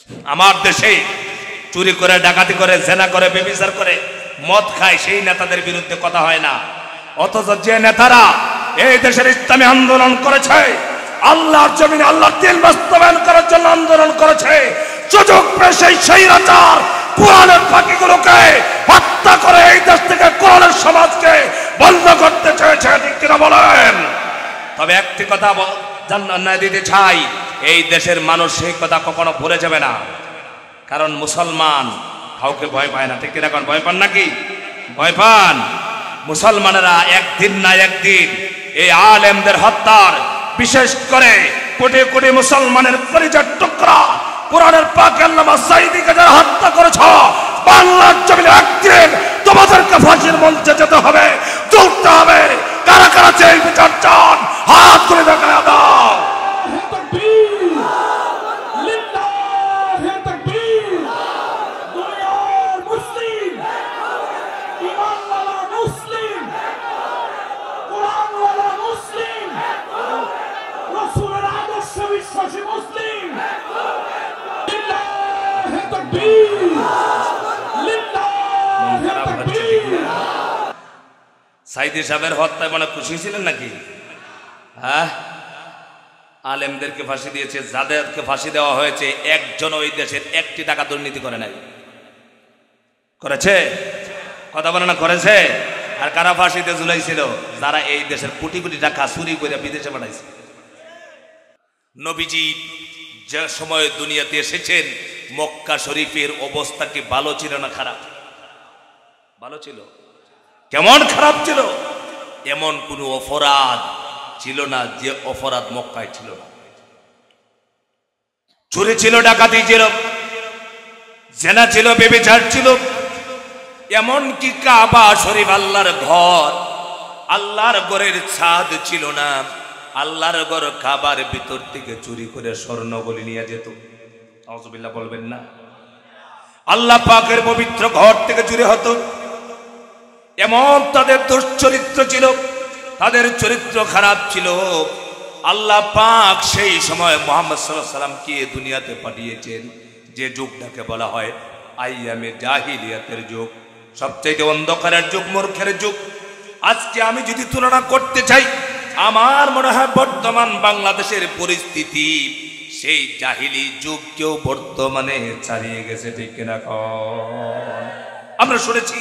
আমার দেশে চুরি করে, ডাকাতি করে, জেনা করে, ব্যভিচার করে, মদ খায়, সেই নেতাদের বিরুদ্ধে কথা হয় না। অথচ যে নেতারা এই দেশের ইসলামী আন্দোলন করেছে, আল্লাহর জমিনে আল্লাহর দ্বীন বাস্তবায়ন করার জন্য আন্দোলন করেছে, সুযোগ পেয়ে সেই স্বৈরাচার কোরআনের ফাঁকিগুলোকে হত্যা করে এই দেশ থেকে কোরআনের সমাজকে বন্ধ করতে চেয়েছে, ঠিক কিনা বলেন? তবে একটি কথা জানিয়ে দিতে চাই, এই দেশের মানুষ সেই কথা কখনো ভুলে যাবে না। কারণ মুসলমান কাউকে ভয় পায় না, ঠিক কিনা? এখন ভয় পান নাকি? ভয় পান? মুসলমানেরা একদিন না একদিন এই আলেমদের হত্যার, বিশেষ করে কোটি কোটি মুসলমানের পরিচয় টুকরা কোরআনের পাক আল্লামা সাঈদীকে যারা হত্যা করেছ, বাংলার জমিনে একদিন তোমাদেরকে ফাঁসির মঞ্চে যেতে হবে, চলতে হবে। কারা কারা এই বিচার চান হাত করে দেখা দাও। সাঈদী সাহেবের হত্যায় মনে খুশি ছিলেন নাকি? হ্যাঁ, আলেমদেরকে ফাঁসি দিয়েছে, যাদেরকে ফাঁসি দেওয়া হয়েছে একজন ওই দেশের একটি টাকা দুর্নীতি করে নাই। করেছে? কথা বলে না, করেছে? আর কারা ফাঁসিতে ঝুলাইছিল? যারা এই দেশের কোটি কোটি টাকা চুরি করে বিদেশে পাঠাইছে। নবীজি যে সময় দুনিয়াতে এসেছেন, মক্কা শরীফের অবস্থা কি ভালো ছিল না খারাপ? ভালো ছিল। কেমন খারাপ ছিল? এমন কোন অপরাধ ছিল না যে অপরাধ মক্কায় ছিল না। চুরি ছিল, ডাকাতি ছিল, জেনা ছিল, ব্যভিচার ছিল, এমন কি কাবা শরীফ আল্লাহর ঘর, আল্লাহর ঘরের ছাদ ছিল না। আল্লাহর ঘর কাবার ভিতর থেকে চুরি করে স্বর্ণবলি নিয়ে যেত। আউযুবিল্লাহ বলবেন না? আল্লাহ পাকের পবিত্র ঘর থেকে চুরি হতো। এমন তাদের দুশ্চরিত্র ছিল, তাদের চরিত্র খারাপ ছিল। আল্লাহ পাক সেই সময় মুহাম্মদ সাল্লাল্লাহু আলাইহি ওয়াসাল্লামকে দুনিয়াতে পাঠিয়েছেন, যে যুগটাকে বলা হয় আইয়ামে জাহিলিয়াতের যুগ, সবচেয়ে অন্ধকারের যুগ, মূর্খের যুগ। আজকে আমি যদি তুলনা করতে চাই, আমার মনে হয় বর্তমান বাংলাদেশের পরিস্থিতি সেই জাহিলি যুগকেও বর্তমানে ছাড়িয়ে গেছে, ঠিক কিনা? আমরা শুনেছি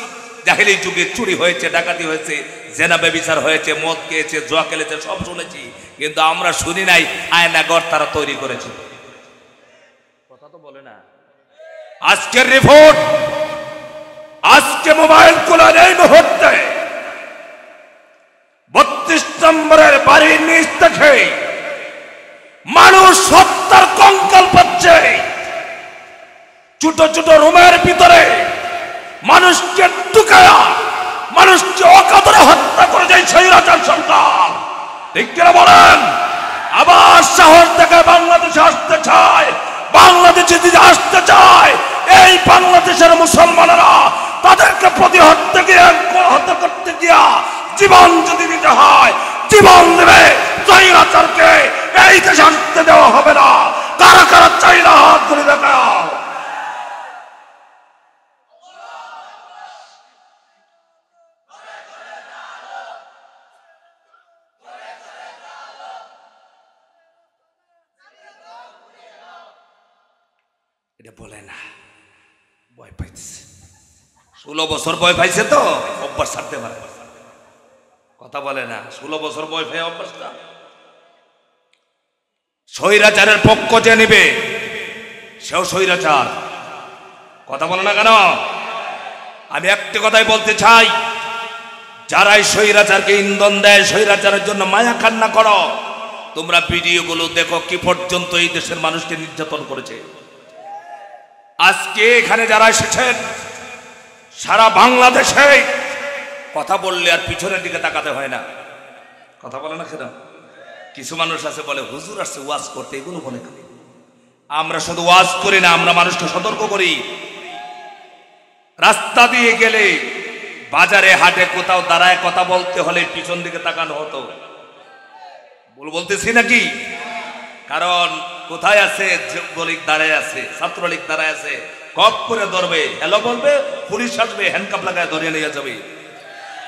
জাহিলি যুগে চুরি হয়েছে, ডাকাতি হয়েছে, জেনা ব্যভিচার হয়েছে, মদ খেয়েছে, জুয়া খেলেছে, সব শুনেছি। কিন্তু আমরা শুনি নাই আয়নাঘর তারা তৈরি করেছে। কথা তো বলে না। আজকের রিপোর্ট, আজকে মোবাইল খোলার এই মুহূর্তে 32 নম্বরের বাড়ির নিচ থেকে মানুষ হত্যার কঙ্কাল পাচ্ছে। ছোট ছোট রুমের ভিতরে মানুষকে ঢুকায়া, মানুষকে অকাতরে হত্যা করে যায় স্বৈরাচার সরকার, ঠিক কিনা বলেন? আবার সাহস থেকে বাংলাদেশে আসতে চায়। বাংলাদেশে যদি আসতে চায়, এই বাংলাদেশের মুসলমানেরা তাদেরকে প্রতিহত করতে গিয়া জীবন যদি দিতে হয়, জীবন দেবে। স্বৈরাচারকে এই দেশে আসতে দেওয়া হবে না। কারা কারা চাই না হাত ধরে দেখাও। এটা বলে না, ভয় পাইছে। 16 বছর ভয় পাইছে তো অভ্যাস ছাড়তে পারে। কথা বলে না, 16 বছর ভয় পাই অভ্যাসটা। স্বৈরাচারের পক্ষ যে নিবে সেও স্বৈরাচার। কথা বলে না কেন? আমি একটি কথাই বলতে চাই, যারাই স্বৈরাচারকে ইন্ধন দেয়, স্বৈরাচারের জন্য মায়া কান্না করো, তোমরা ভিডিওগুলো দেখো কি পর্যন্ত এই দেশের মানুষকে নির্যাতন করেছে। আজকে এখানে যারা এসেছেন সারা বাংলাদেশে কথা বললে আর পিছনের দিকে তাকাতে হয় না। কথা বলে না কেন? কিছু মানুষ আছে বলে হুজুর আসছে ওয়াজ করতে, এগুলো বলে। আমরা শুধু ওয়াজ করি না, আমরা মানুষকে সতর্ক করি। রাস্তা দিয়ে গেলে, বাজারে হাটে কোথাও দাঁড়ায় কথা বলতে হলে পিছন দিকে তাকানো হতো। বলতেছি নাকি? কারণ কোথায় আছে? যুবলীগ দাঁড়ায় আছে, ছাত্রলীগ দাঁড়ায় আছে, কক করে ধরবে, হ্যালো বলবে, পুলিশ আসবে, হ্যান্ডকাপ লাগায় ধরে নিয়ে যাবে।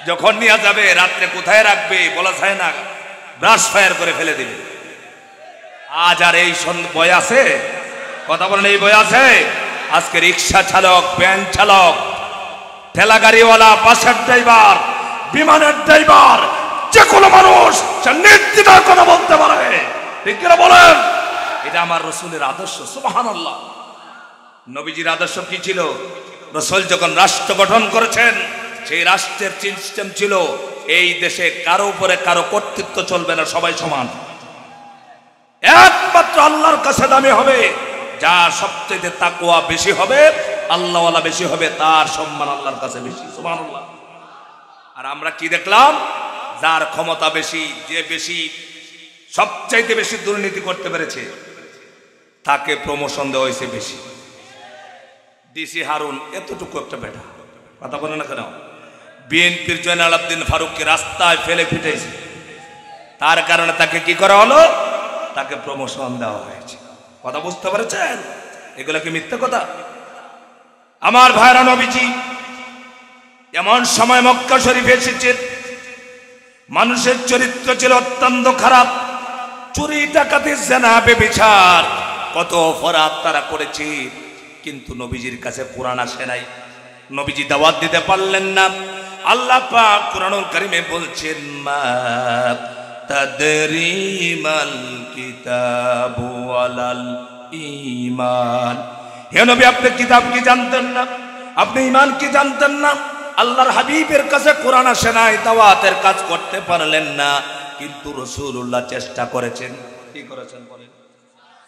যখন নিয়ে যাবে রাত্রে কোথায় রাখবে বলা যায় না, ব্রাশ ফায়ার করে ফেলে দিবে। আজ আর এই বয় আছে? কথা বলেন, এই বয় আছে? আজকে রিক্সা চালক, ভ্যান চালক, ঠেলা গাড়িওয়ালা, বাসের ড্রাইভার, বিমানের ড্রাইভার, যে কোনো মানুষ সে নির্দ্বিধায় কথা বলতে পারে। ঠিক কিনা বলেন? এটা আমার রসুলের আদর্শ। সুবহানাল্লাহ। নবীজির আদর্শ কি ছিল? রসুল যখন রাষ্ট্র গঠন করেছেন, সেই রাষ্ট্রের সিস্টেম ছিল এই দেশে কারো উপরে কারো কর্তৃত্ব চলবে না, সবাই সমান। একমাত্র আল্লাহর কাছে দামি হবে যা সবচেয়ে তাকওয়া বেশি হবে, আল্লাহওয়ালা বেশি হবে, তার সম্মান আল্লাহর কাছে বেশি। সুবহানাল্লাহ। আর আমরা কি দেখলাম? যার ক্ষমতা বেশি, যে বেশি, সবচাইতে বেশি দুর্নীতি করতে পেরেছে, তাকে প্রমোশন দেওয়া হয়েছে বেশি। ডিসি হারুন এতটুকু একটা বেটা, কথা বলে না কেন? বিএনপির জয়নাল আবদিন ফারুককে রাস্তায় ফেলে ফিটাইছে, তার কারণে তাকে কি করা হলো? তাকে প্রমোশন দেওয়া হয়েছে। কথা বুঝতে পেরেছেন? এগুলো কি মিথ্যা কথা? আমার ভাইরা, নবীজি এমন সময় মক্কা শরীফে এসেছে, মানুষের চরিত্র ছিল অত্যন্ত খারাপ। চুরি, ডাকাতি, জিনা, ব্যভিচার, কত অপরাধ তারা করেছে, কিন্তু নবীজির কাছে কোরআন আসে নাই। নবীজি দাওয়াত দিতে পারলেন না। আল্লাহ পাক কোরআনুল কারীমে বলছেন, মা তাদরি মাল কিতাবু ওয়ালাল ঈমান। হে নবী, আপনি কিতাব কি জানতেন না? আপনি ঈমান কি জানতেন না? আল্লাহর হাবিবের কাছে কোরআন আসে নাই, দাওয়াতের কাজ করতে পারলেন না, কিন্তু রাসূলুল্লাহ চেষ্টা করেছেন। কি করেছেন বলেন?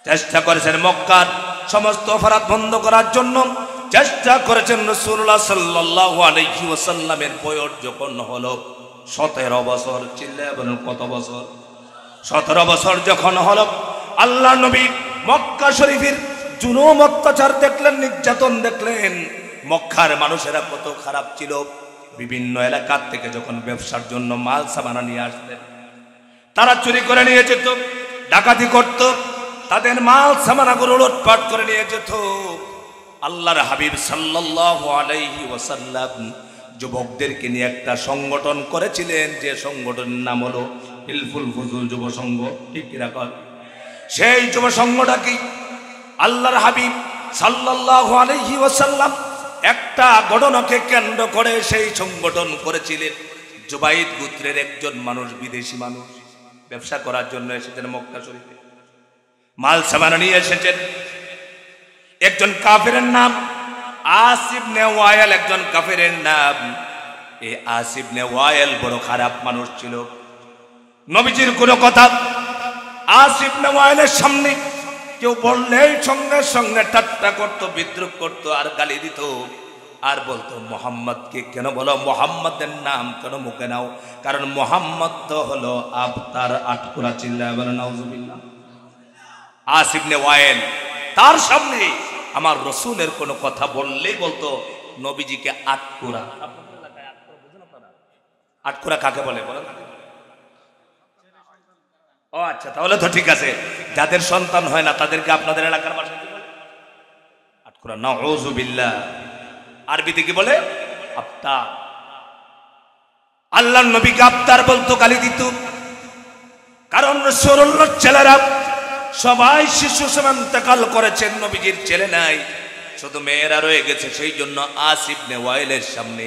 চেষ্টা করেছেন মক্কার সমস্ত অপরাধ বন্ধ করার জন্য। চেষ্টা করেছেন। রাসূলুল্লাহ সাল্লাল্লাহু আলাইহি ওয়াসাল্লামের বয়স যখন হলো 17 বছর, চিল্লায় বলেন কত বছর? 17 বছর যখন হলো, আল্লাহ নবী মক্কা শরীফের জুলুম অত্যাচার দেখলেন, নির্যাতন দেখলেন। মক্কার মানুষেরা কত খারাপ ছিল। বিভিন্ন এলাকার থেকে যখন ব্যবসার জন্য মাল সামানা নিয়ে আসতেন, তারা চুরি করে নিয়ে যেত, ডাকাতি করত, তাদের মাল সামানাগুলো লুটপাট করে নিয়ে যেত। আল্লাহর হাবিব সাল্লাল্লাহু আলাইহি ওয়াসাল্লাম যুবকদেরকে নিয়ে একটা সংগঠন করেছিলেন, যে সংগঠনের নাম হলো হিলফুল ফুজুল যুব সংঘ। ঠিক কিনা কর? সেই যুব সংঘটা কি? আল্লাহর হাবিব সাল্লাল্লাহু আলাইহি ওয়াসাল্লাম একটা ঘটনাকে কেন্দ্র করে সেই সংগঠন করেছিলেন। জুবাইদ গোত্রের একজন মানুষ, বিদেশি মানুষ, ব্যবসা করার জন্য এসেছেন মক্কা শরীফে, মাল সামানা নিয়ে এসেছেন। একজন কাফেরের নাম আস ইবনে ওয়াইল, একজন কাফেরের নাম। এই আস ইবনে ওয়াইল বড় খারাপ মানুষ ছিল। নবীজির কোনো কথা আস ইবনে ওয়াইলের সামনে কেউ বললেই সঙ্গে সঙ্গে ঠাট্টা করতো, বিদ্রুপ করতো, আর গালি দিত, আর বলতো মোহাম্মদকে কেন বলো, মোহাম্মদের নাম কেন মুখে নাও? কারণ মোহাম্মদ তো হলো আবতার আটকুরা। চিল্লায় বলেন নাউজুবিল্লাহ। আস ইবনে ওয়াইল তার সামনে আমার রসুলের কোনো কথা বললেই বলতো নবীজিকে আটকুরা। আটকুরা কাকে বলে বলেন? ও আচ্ছা, তাহলে তো ঠিক আছে। যাদের সন্তান হয় না তাদেরকে আপনাদের এলাকার ভাষায় কি বলে? আটকুরা। নাউযুবিল্লাহ। আরবিতে কি বলে? আফতার। আল্লাহর নবীকে আফতার বলতো, গালি দিত। কারণ রাসূলুল্লাহর ছেলেরা সবাই শিশু সমান ইন্তেকাল করেছেন, নবীজির ছেলে নাই, শুধু মেয়েরা রয়ে গেছে। সেই জন্য আস ইবনে ওয়াইলের সামনে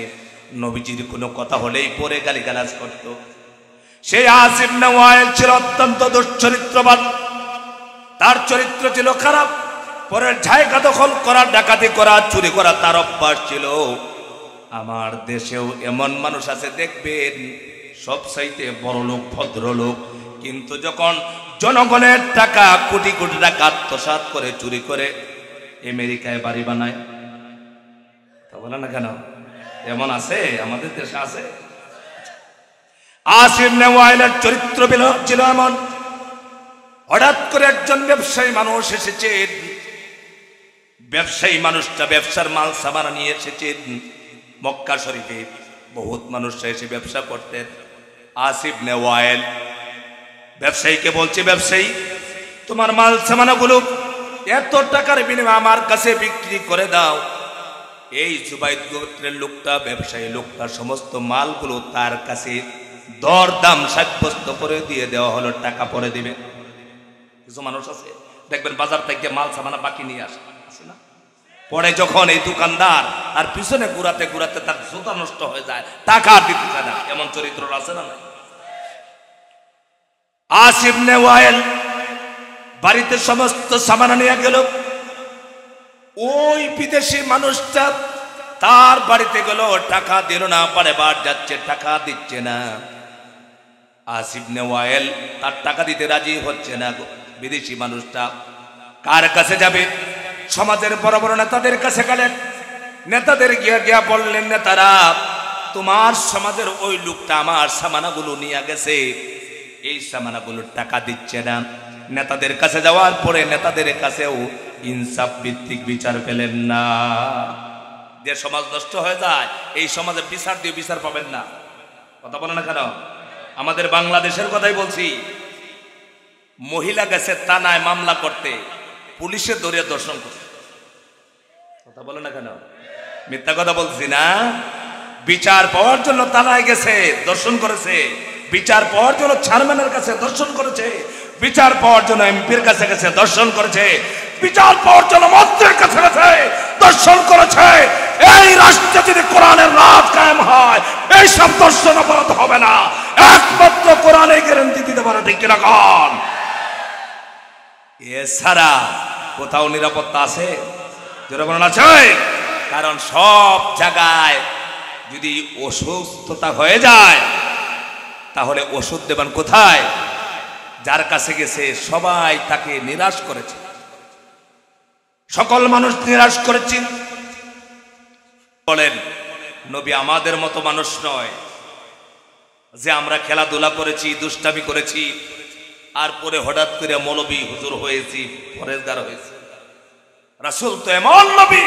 নবীজির কোনো কথা হলেই পরে গালিগালাজ করত। সেই আস ইবনে ওয়াইল ছিল অত্যন্ত দুশ্চরিত্রবান, তার চরিত্র ছিল খারাপ। পরের জায়গা দখল করা, ডাকাতি করা, চুরি করা তার অভ্যাস ছিল। আমার দেশেও এমন মানুষ আছে, দেখবেন সবচাইতে বড় লোক, ভদ্রলোক, কিন্তু যখন জনগণের টাকা, কোটি কোটি টাকা আত্মসাৎ করে, চুরি করে আমেরিকায় বাড়ি বানায়। তা বলে না কেন? এমন আছে, আমাদের দেশে আছে। আস ইবনে ওয়াইলের চরিত্র ছিল এমন। হঠাৎ করে একজন ব্যবসায়ী মানুষ এসেছেন। ব্যবসায়ী মানুষটা ব্যবসার মাল সামানা নিয়ে এসেছেন মক্কা শরীফে। বহুত মানুষ এসে ব্যবসা করতেন। আস ইবনে ওয়াইল ব্যবসায়ীকে বলছে, ব্যবসায়ী তোমার মাল সামানাগুলো এত টাকার বিনিময়ে আমার কাছে বিক্রি করে দাও। এই জুবাইদ গোত্রের লোকটা, ব্যবসায়ী লোকটা, সমস্ত মালগুলো তার কাছে দরদাম সাব্যস্ত করে দিয়ে দেওয়া হলো, টাকা পরে দিবে। কিছু মানুষ আছে দেখবেন বাজার থেকে মাল সামানা বাকি নিয়ে আসে না, পরে যখন এই দোকানদার আর পিছনে ঘুরাতে ঘুরাতে তার জুতা নষ্ট হয়ে যায়, টাকা দিতে চায় না। এমন চরিত্র আছে না? আস ইবনে ওয়াইল বাড়িতে সমস্ত সামানা নিয়ে গেল। ওই বিদেশি মানুষটা তার বাড়িতে গেল, টাকা দিল না, বারে বার যাচ্ছে, টাকা দিচ্ছে না। আস ইবনে ওয়াইল তার টাকা দিতে রাজি হচ্ছে না। বিদেশি মানুষটা কার কাছে যাবে? সমাজের বড় বড় নেতাদের কাছে গেলেন। নেতাদের গিয়া বললেন, নেতারা, তোমার সমাজের ওই লোকটা আমার সামানাগুলো নিয়ে গেছে, এই সামানাগুলোর টাকা দিচ্ছে না। নেতাদের কাছে যাওয়ার পরে নেতাদের কাছেও ইনসাফ ভিত্তিক বিচার পেলেন না। যে সমাজ নষ্ট হয়ে যায়, এই সমাজে বিচার দিয়ে বিচার পাবেন না। কথা বলে না কেন? আমাদের বাংলাদেশের কথাই বলছি। মহিলা গেছে থানায় মামলা করতে, পুলিশে ধরে দর্শন করছে। কথা বলে না কেন? মিথ্যা কথা বলছি না? বিচার পাওয়ার জন্য থানায় গেছে, দর্শন করেছে। বিচার পাওয়ার জন্য চেয়ারম্যানের কাছে দর্শন করেছে। বিচার পাওয়ার জন্য এমপির কাছে গেছে, দর্শন করেছে। বিচার পাওয়ার জন্য মন্ত্রীর কাছে গেছে, দর্শন করেছে। এই রাষ্ট্রে যদি কোরআনের রাজ কায়েম হয়, এই সব দর্শন অপরাধ হবে না। একমাত্র কোরআনে গ্যারান্টি দিতে পারে, ঠিক কিনা কন? এছাড়া কোথাও নিরাপত্তা আছে? যেটা বলেন আছে। কারণ সব জায়গায় যদি অসুস্থতা হয়ে যায়, তাহলে ওষুধ দেবেন কোথায়? যার কাছে গেছে সবাই তাকে নিরাশ করেছে, সকল মানুষ নিরাশ করেছে। বলেন, নবী আমাদের মতো মানুষ নয় যে আমরা খেলাধুলা করেছি, দুষ্টামি করেছি, আর পরে হঠাৎ করে মৌলবী হুজুর হয়েছি, পরেশগার হয়েছি। রাসূল তো এমন নবী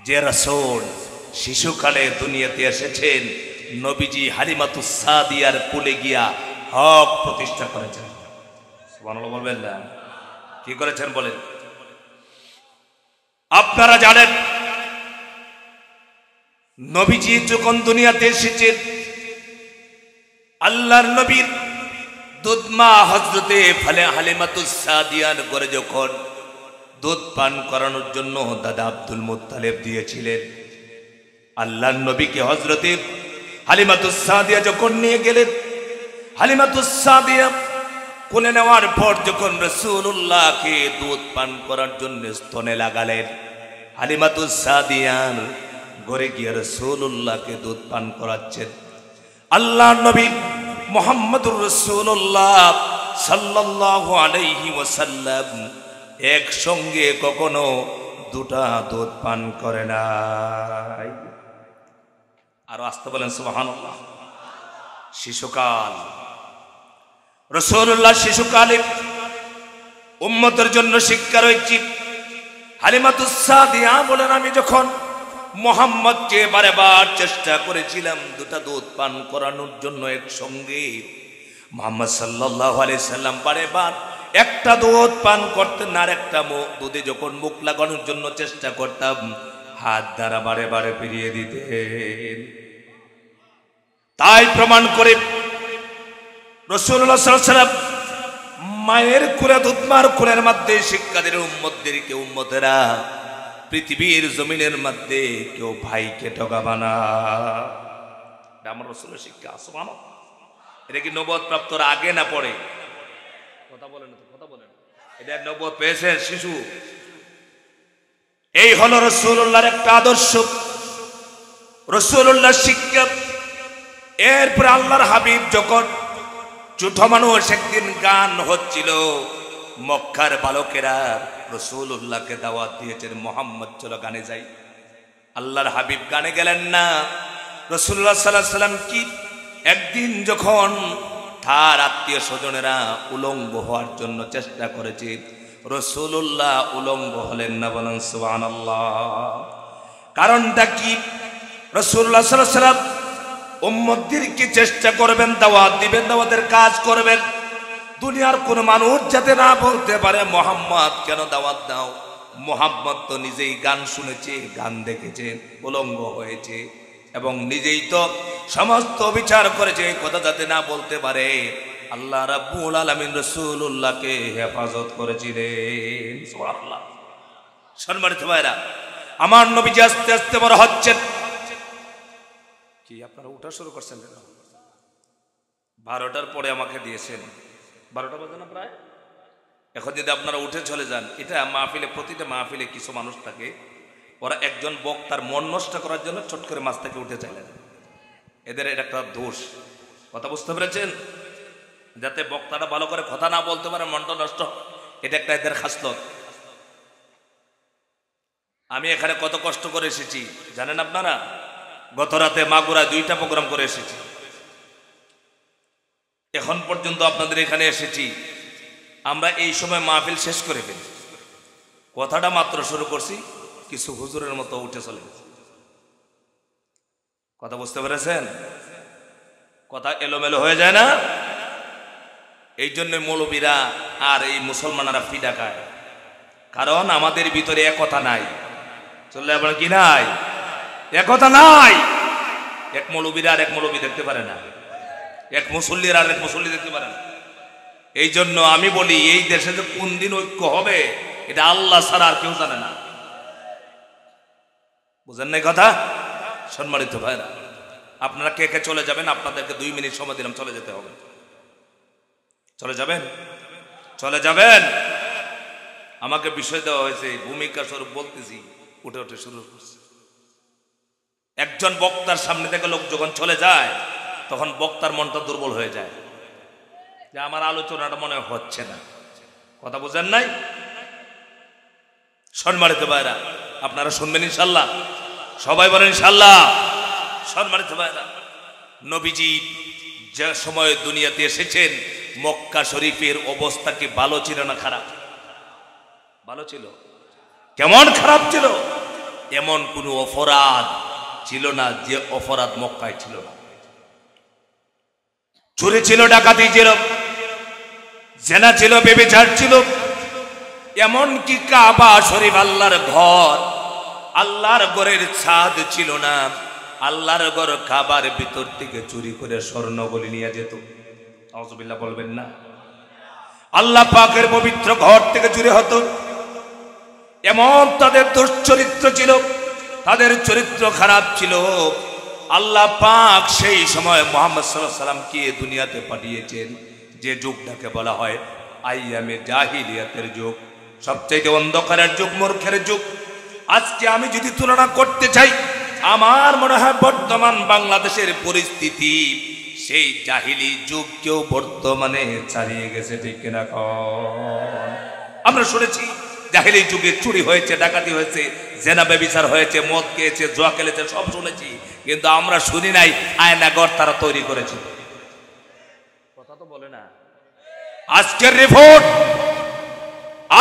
যে রাসূল শিশুকালে দুনিয়াতে এসেছেন। নবীজি হালিমাতুস সাদিয়ার কোলে গিয়া হক প্রতিষ্ঠা করেছেন। সুবহানাল্লাহ বলবেন না? কি করেছেন বলেন? আপনারা জানেন, নবীজি যখন দুনিয়াতে এসেছেন, আল্লাহর নবীর দুধমা হযরতে হালিমাতুস সাদিয়ার ঘরে যখন দুধ পান করানোর জন্য দাদা আব্দুল মুত্তালিব দিয়েছিলেন, আল্লাহর নবীকে হযরতে হালিমাতুস সাদিয়া যখন নিয়ে গেলেন, হালিমাতুস সাদিয়া কোলে নেওয়ার পর যখন রাসূলুল্লাহকে দুধ পান করার জন্য স্তনে লাগালেন, হালিমাতুস সাদিয়ার ঘরে গিয়ে রাসূলুল্লাহকে দুধ পান করাচ্ছেন। আল্লাহর নবী মুহাম্মদুর রাসূলুল্লাহ সাল্লাল্লাহু আলাইহি ওয়াসাল্লাম একসঙ্গে কখনো দুটা দুধ পান করে নাই। আরো আসতে বলেন সুবহানাল্লাহ। শিশুকাল, রাসূলুল্লাহ শিশুকালে উম্মতের জন্য শিক্ষা রয়েছে। হালিমাতুস সাদিয়া বলেন, আমি যখন মুহাম্মদকে বারবার চেষ্টা করেছিলাম দুটা দুধ পান করানোর জন্য একসঙ্গে, মুহাম্মদ সাল্লাল্লাহু আলাইহি সাল্লাম বারবার একটা দুধ পান করতেন, আর একটা দুধে যখন মুখ লাগানোর জন্য চেষ্টা করতাম, হাত দ্বারা বারে বারে ফিরিয়ে দিতেন। তাই প্রমাণ করে রাসূলুল্লাহ সাল্লাল্লাহু আলাইহি ওয়াসাল্লাম মায়ের কোলে দুধমার কোলের মধ্যে শিক্ষা দিলেন উম্মতদেরকে, উম্মতেরা, পৃথিবীর জমিনের মধ্যে কেউ ভাইকে ঠকাবা না। এটা আমার রাসূলের শিক্ষা। সুবহানাল্লাহ। এটা কি নবুয়ত প্রাপ্তর আগে না পরে? কথা বলেন তো, কথা বলেন। এটা নবুয়ত পেয়েছে শিশু। এই হলো রাসূলুল্লাহর একটা আদর্শ, রাসূলুল্লাহর শিক্ষা। এরপরে আল্লাহর হাবিব যখন ছোট মানুষ, একদিন গান হচ্ছিল, মক্কার বালকেরা রাসূলুল্লাহকে দাওয়াত দিয়েছেন, মুহাম্মদ চলো গানে যাই। আল্লাহর হাবিব গানে গেলেন না। রাসূলুল্লাহ সাল্লাল্লাহু আলাইহি ওয়াসাল্লাম কি একদিন যখন তার আত্মীয় স্বজনেরা উলঙ্গ হওয়ার জন্য চেষ্টা করেছে, রাসূলুল্লাহ উলঙ্গ হলেন না। বলেন সুবহানাল্লাহ। কারণটা কি? রাসূলুল্লাহ সাল্লাল্লাহু আলাইহি ওয়াসাল্লাম উম্মতদেরকে চেষ্টা করবেন, দাওয়াত দিবেন, দাওয়াতের কাজ করবেন। দুনিয়ার কোন মানুষ যাতে না বলতে পারে মোহাম্মদ কেন দাওয়াত দাও। মোহাম্মদ তো নিজেই গান শুনেছে, গান দেখেছে, উলঙ্গ হয়েছে এবং নিজেই তো সমস্ত বিচার করেছে, এই কথা যাতে না বলতে পারে আল্লাহ রাব্বুল আলামিন রাসূলুল্লাহকে হেফাজত করেছিলেন। সুবহানাল্লাহ। সম্মানিত ভাইরা, আমার নবীজি আস্তে আস্তে বড় হচ্ছেন। কি আপনারা উঠা শুরু করছেন? 12টার পরে আমাকে দিয়েছেন, 12টা বাজে না প্রায়। এখন যদি আপনারা উঠে চলে যান, এটা মাহফিলে, প্রতিটা মাহফিলে কিছু মানুষ থাকে, ওরা একজন বক্তার মন নষ্ট করার জন্য চট করে মাছ থেকে উঠে চলে যায়। এদের এটা একটা দোষ। কথা বুঝতে পেরেছেন? যাতে বক্তাটা ভালো করে কথা না বলতে পারে, মনটা নষ্ট, এটা একটা এদের খাসলত। আমি এখানে কত কষ্ট করে এসেছি জানেন আপনারা? গত রাতে মাগুরা 2টা প্রোগ্রাম করে এসেছি। এখন পর্যন্ত আপনাদের এখানে এসেছি, আমরা এই সময় মাহফিল শেষ করে ফেলি। কথাটা মাত্র শুরু করছি, কিছু হুজুরের মতো উঠে চলে গেছে। কথা বুঝতে পেরেছেন? কথা এলোমেলো হয়ে যায় না? এই জন্য মৌলবীরা আর এই মুসলমানরা ফিদা খায়, কারণ আমাদের ভিতরে একতা নাই। চললে আপনার কি নাই? একতা নাই। এক মৌলবীরা আর এক মৌলবী দেখতে পারে না, এক মুসল্লির আর এক মুসল্লি দেখতে পারে না। এই জন্য আমি বলি, এই দেশে যে কোন দিন ঐক্য হবে এটা আল্লাহ ছাড়া আর কেউ জানে না। বুঝেন নাই কথা? সম্মানিত ভাইরা, আপনারা কে কে চলে যাবেন? আপনাদেরকে 2 মিনিট সময় দিলাম, চলে যেতে হবে। চলে যাবেন? চলে যাবেন? আমাকে বিষয় দেওয়া হয়েছে, ভূমিকা স্বরূপ বলতেছি, উঠে উঠে শুরু করছে। একজন বক্তার সামনে থেকে লোক যখন চলে যায়, তখন বক্তার মনটা দুর্বল হয়ে যায়, যে আমার আলোচনাটা মনে হচ্ছে না। কথা বুঝেন নাই? সম্মানিত ভাইরা, আপনারা শুনবেন ইনশাল্লাহ? সবাই বলেন ইনশাল্লাহ। সম্মানিত ভাইরা, নবীজি যে সময় দুনিয়াতে এসেছেন, মক্কা শরীফের অবস্থা কি ভালো ছিল না খারাপ? ভালো ছিল। কেমন খারাপ ছিল? এমন কোনো অপরাধ ছিল না যে অপরাধ মক্কায় ছিল না। চুরি ছিল, ডাকাতি ছিল, জেনা ছিল, ব্যভিচার ছিল, এমনকি কাবা শরীফ আল্লাহর ঘর, আল্লাহর ঘরের ছাদ ছিল না। আল্লাহর ঘর কাবার ভিতর থেকে চুরি করে স্বর্ণ বলি নিয়ে যেত। আউযুবিল্লাহ বলবেন না? আল্লাহ পাকের পবিত্র ঘর থেকে চুরি হতো। এমন তাদের দুশ্চরিত্র ছিল, তাদের চরিত্র খারাপ ছিল। আল্লাহ পাক সেই সময় মুহাম্মদ সাল্লাল্লাহু আলাইহি ওয়াসাল্লামকে দুনিয়াতে পাঠিয়েছেন, যে যুগটাকে বলা হয় আইয়ামে জাহিলিয়াতের যুগ, সবচেয়ে অন্ধকারের যুগ, মূর্খের যুগ। আজকে আমি যদি তুলনা করতে চাই, আমার মনে হয় বর্তমান বাংলাদেশের পরিস্থিতি সেই জাহিলি যুগকেও বর্তমানে ছাড়িয়ে গেছে, ঠিক কিনা? আমরা শুনেছি জাহিলি যুগে চুরি হয়েছে, ডাকাতি হয়েছে, জেনা ব্যভিচার হয়েছে, মদ খেয়েছে, জুয়া খেলেছে, সব শুনেছি, কিন্তু আমরা শুনি নাই আয়নাঘর তারা তৈরি করেছে। কথা তো বলে না। আজকের রিপোর্ট,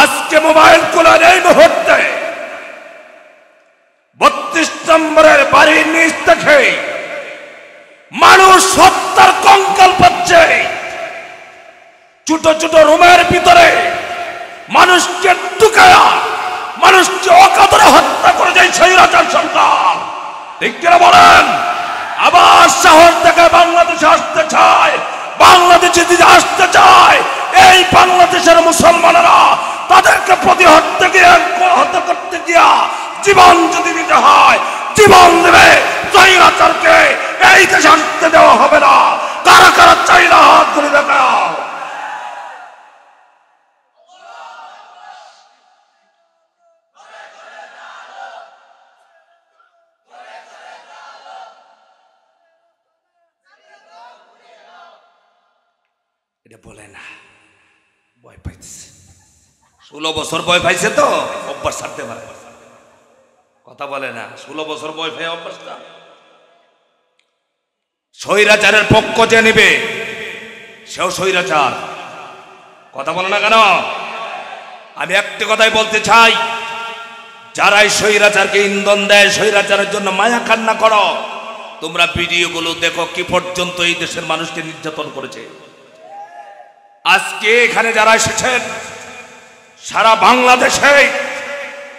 আজকে মোবাইল খোলার এই মুহূর্তে 32 নম্বরের বাড়ির নিচ থেকে মানুষ হত্যার কঙ্কাল পাচ্ছে। ছোট ছোট রুমের ভিতরে মানুষকে ঢুকায়া মানুষকে অকাতরে হত্যা করে যায় স্বৈরাচার সরকার, ঠিক কিনা বলেন? আবার শহর থেকে বাংলাদেশে আসতে চায়, বাংলাদেশে যদি আসতে চায়, এই বাংলাদেশের মুসলমানেরা তাদেরকে প্রতিহত করতে গিয়া জীবন যদি দিতে হয়, জীবন দেবে। স্বৈরাচারকে এই দেশে আসতে দেওয়া হবে না। কারা কারা চাই না হাত ধরে দেখাও। এটা বলে না, ভয় পাইছে। 16 বছর ভয় পাইছে তো অভ্যাস ছাড়তে পারে। কথা বলে না, 16 বছর ভয় পাই অভ্যাসটা। স্বৈরাচারের পক্ষ যে নেবে সেও স্বৈরাচার। কথা বলে না কেন? আমি একটি কথাই বলতে চাই, যারাই স্বৈরাচারকে ইন্ধন দেয়, স্বৈরাচারের জন্য মায়া কান্না করো, তোমরা ভিডিওগুলো দেখো কি পর্যন্ত এই দেশের মানুষকে নির্যাতন করেছে। আজকে এখানে যারা এসেছেন সারা বাংলাদেশে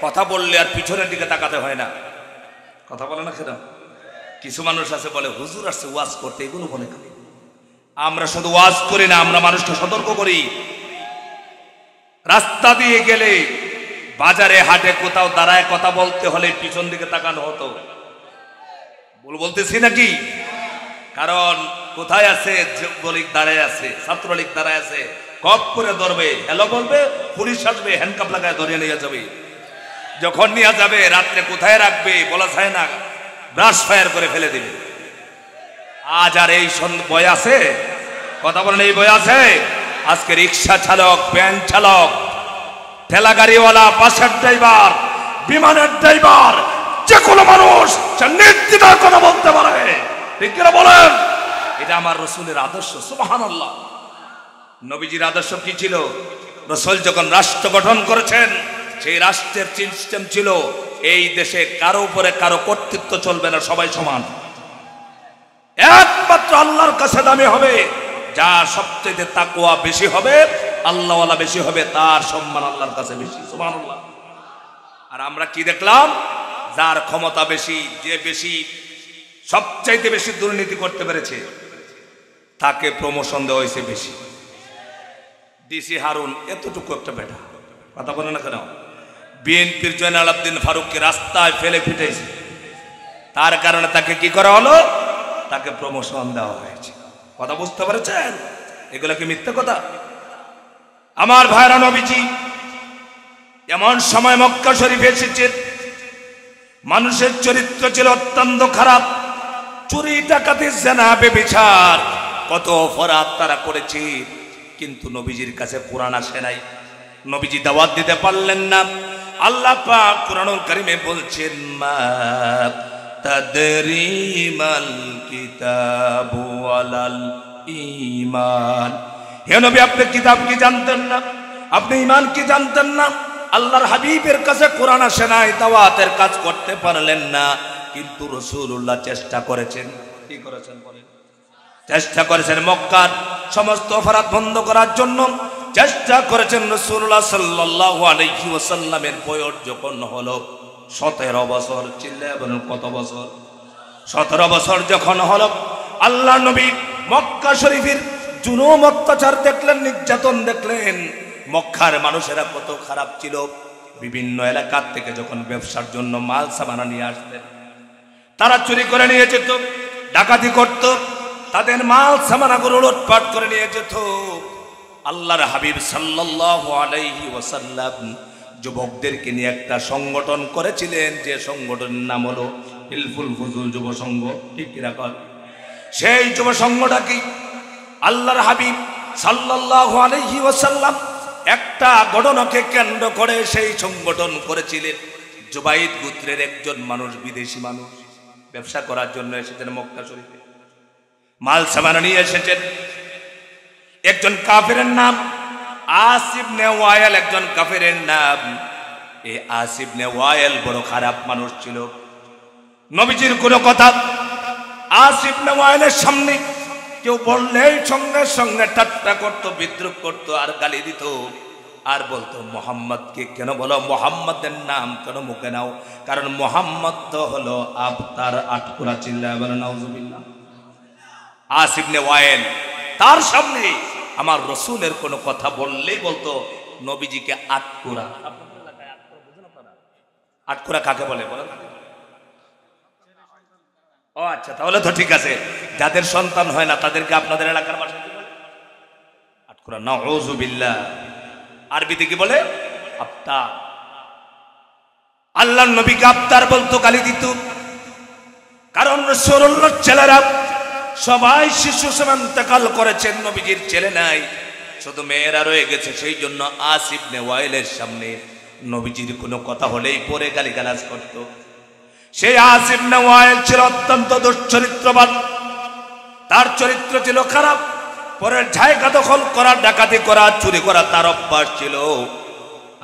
কথা বললে আর পিছনের দিকে তাকাতে হয় না। কথা বলে না কেন? কিছু মানুষ আছে বলে হুজুর আসছে ওয়াজ করতে, এগুলো বলে কেন? আমরা শুধু ওয়াজ করি না, আমরা মানুষকে সতর্ক করি। রাস্তা দিয়ে গেলে, বাজারে হাটে কোথাও দাঁড়ায় কথা বলতে হলে পিছন দিকে তাকানো হতো। বলতেছি নাকি? কারণ কোথায় আছে যুবলীগ দাঁড়ায় আছে, ছাত্রলীগ দাঁড়ায় আছে, কপ করে ধরবে, হ্যালো বলবে, পুলিশ আসবে, হ্যান্ডকাপ লাগায় ধরে নিয়ে যাবে। যখন নিয়ে যাবে রাত্রে কোথায় রাখবে বলা যায় না, ব্রাশ ফায়ার করে ফেলে দিবে। আজ আর এই বয় আছে? কথা বলেন, এই বয় আছে? আজকে রিক্সা চালক, ভ্যান চালক, ঠেলা গাড়িওয়ালা, বাসের ড্রাইভার, বিমানের ড্রাইভার, যে কোনো মানুষ নির্দ্বিধায় কথা বলতে পারে। ঠিক কিনা বলেন? এটা আমার রসুলের আদর্শ। সুবহানাল্লাহ। নবীজির আদর্শ কি ছিল? রসুল যখন রাষ্ট্র গঠন করেছেন, সেই রাষ্ট্রের সিস্টেম ছিল এই দেশে কারো উপরে কারো কর্তৃত্ব চলবে না, সবাই সমান। একমাত্র আল্লাহর কাছে দামি হবে যার সবচেয়ে তাকওয়া বেশি হবে, আল্লাহওয়ালা বেশি হবে, তার সম্মান আল্লাহর কাছে বেশি। সুবহানাল্লাহ। আর আমরা কি দেখলাম? যার ক্ষমতা বেশি, যে বেশি, সবচাইতে বেশি দুর্নীতি করতে পেরেছে, তাকে প্রমোশন দেওয়া হয়েছে বেশি। ডিসি হারুন এতটুকু একটা বেটা, কথা বলে না কেন? বিএনপির জয়নাল আবদিন ফারুককে রাস্তায় ফেলে ফিটেছে, তার কারণে তাকে কি করা হলো? তাকে প্রমোশন দেওয়া হয়েছে। কথা বুঝতে পেরেছেন? এগুলো কি মিথ্যা কথা? আমার ভাইরা, নবীজি এমন সময় মক্কা শরীফে এসেছে, মানুষের চরিত্র ছিল অত্যন্ত খারাপ। চুরি, ডাকাতি, জিনা, ব্যভিচার, কত অপরাধ তারা করেছে, কিন্তু নবীজির কাছে কোরআন আসে নাই। নবীজি দাওয়াত দিতে পারলেন না। আল্লাহ পাক কোরআনুল কারীমে বলছেন, মা তাদরি মাল কিতাবু ওয়ালাল ঈমান। হে নবী, আপনি কিতাব কি জানতেন না? আপনি ঈমান কি জানতেন না? আল্লাহর হাবিবের কাছে কোরআন আসে নাই, দাওয়াতের কাজ করতে পারলেন না, কিন্তু রাসূলুল্লাহ চেষ্টা করেছেন। কি করেছেন বলেন? চেষ্টা করেছেন মক্কার সমস্ত অপরাধ বন্ধ করার জন্য। চেষ্টা করেছেন। রাসূলুল্লাহ সাল্লাল্লাহু আলাইহি ওয়াসাল্লামের বয়স যখন হলো 17 বছর, চিল্লায় বলেন কত বছর? 17 বছর যখন হলো, আল্লাহ নবী মক্কা শরীফের জুলুম অত্যাচার দেখলেন, নির্যাতন দেখলেন। মক্কার মানুষেরা কত খারাপ ছিল। বিভিন্ন এলাকার থেকে যখন ব্যবসার জন্য মাল সামানা নিয়ে আসতেন, তারা চুরি করে নিয়ে যেত, ডাকাতি করত, তাদের মাল সামানাগুলো লুটপাট করে নিয়ে যেত। আল্লাহর হাবিব সাল্লাল্লাহু আলাইহি ওয়াসাল্লাম যুবকদেরকে নিয়ে একটা সংগঠন করেছিলেন, যে সংগঠনের নাম হলো হিলফুল ফুজুল যুব সংঘ। ঠিক কিনা? সেই যুব সংঘটা কি? আল্লাহর হাবিব সাল্লাল্লাহু আলাইহি ওয়াসাল্লাম একটা ঘটনাকে কেন্দ্র করে সেই সংগঠন করেছিলেন। জুবাইদ গোত্রের একজন মানুষ, বিদেশি মানুষ, ব্যবসা করার জন্য এসেছেন মক্কা শরীফে, মাল সামানা নিয়ে এসেছেন। একজন কাফেরের নাম আস ইবনে ওয়াইল, একজন কাফেরের নাম। এই আস ইবনে ওয়াইল বড় খারাপ মানুষ ছিল। নবীজির কোনো কথা আস ইবনে ওয়াইলের সামনে কেউ বললেই সঙ্গে সঙ্গে ঠাট্টা করতো, বিদ্রুপ করতো, আর গালি দিত, আর বলতো মোহাম্মদকে কেন বলো, মোহাম্মদের নাম কেন মুখে নাও? কারণ মোহাম্মদ তো হলো আবতার আটকুরা। চিল্লায় বলেন নাউজুবিল্লাহ। আস ইবনে ওয়াইল তার সামনে আমার রসুলের কোনো কথা বললেই বলতো নবীজিকে আটকুরা। আটকুরা কাকে বলে বলেন? ও আচ্ছা, তাহলে তো ঠিক আছে। যাদের সন্তান হয় না তাদেরকে আপনাদের এলাকার ভাষায় কি বলে? আটকুরা। নাউযুবিল্লাহ। আরবিতে কি বলে? আফতার। আল্লাহর নবীকে আফতার বলতো, গালি দিত। কারণ রাসূলুল্লাহর ছেলেরা সবাই শিশু সমান ইন্তেকাল করেছেন, নবীজির ছেলে নাই, শুধু মেয়েরা রয়ে গেছে। সেই জন্য আস ইবনে ওয়াইলের সামনে নবীজির কোনো কথা হলেই পরে গালিগালাজ করত। সেই আস ইবনে ওয়াইল ছিল অত্যন্ত দুশ্চরিত্রবান, তার চরিত্র ছিল খারাপ। পরের জায়গা দখল করা, ডাকাতি করা, চুরি করা তার অভ্যাস ছিল।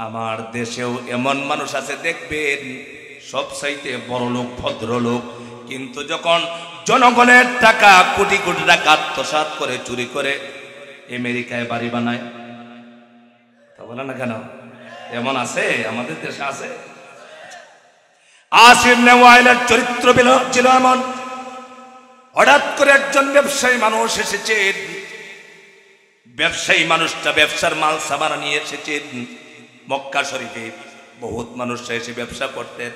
আমার দেশেও এমন মানুষ আছে, দেখবেন সবচাইতে বড় লোক, ভদ্রলোক, কিন্তু যখন জনগণের টাকা, কোটি কোটি টাকা আত্মসাৎ করে, চুরি করে, আমেরিকায় বাড়ি বানায়। তা বলে না কেন? এমন আছে, আমাদের দেশে আছে। আসিফ ইবনে ওয়াইলের চরিত্র ছিল এমন, হঠাৎ করে একজন ব্যবসায়ী মানুষ এসেছেন। ব্যবসায়ী মানুষটা ব্যবসার মাল সামান নিয়ে এসেছেন মক্কা শরীফে। বহুত মানুষরা এসে ব্যবসা করতেন।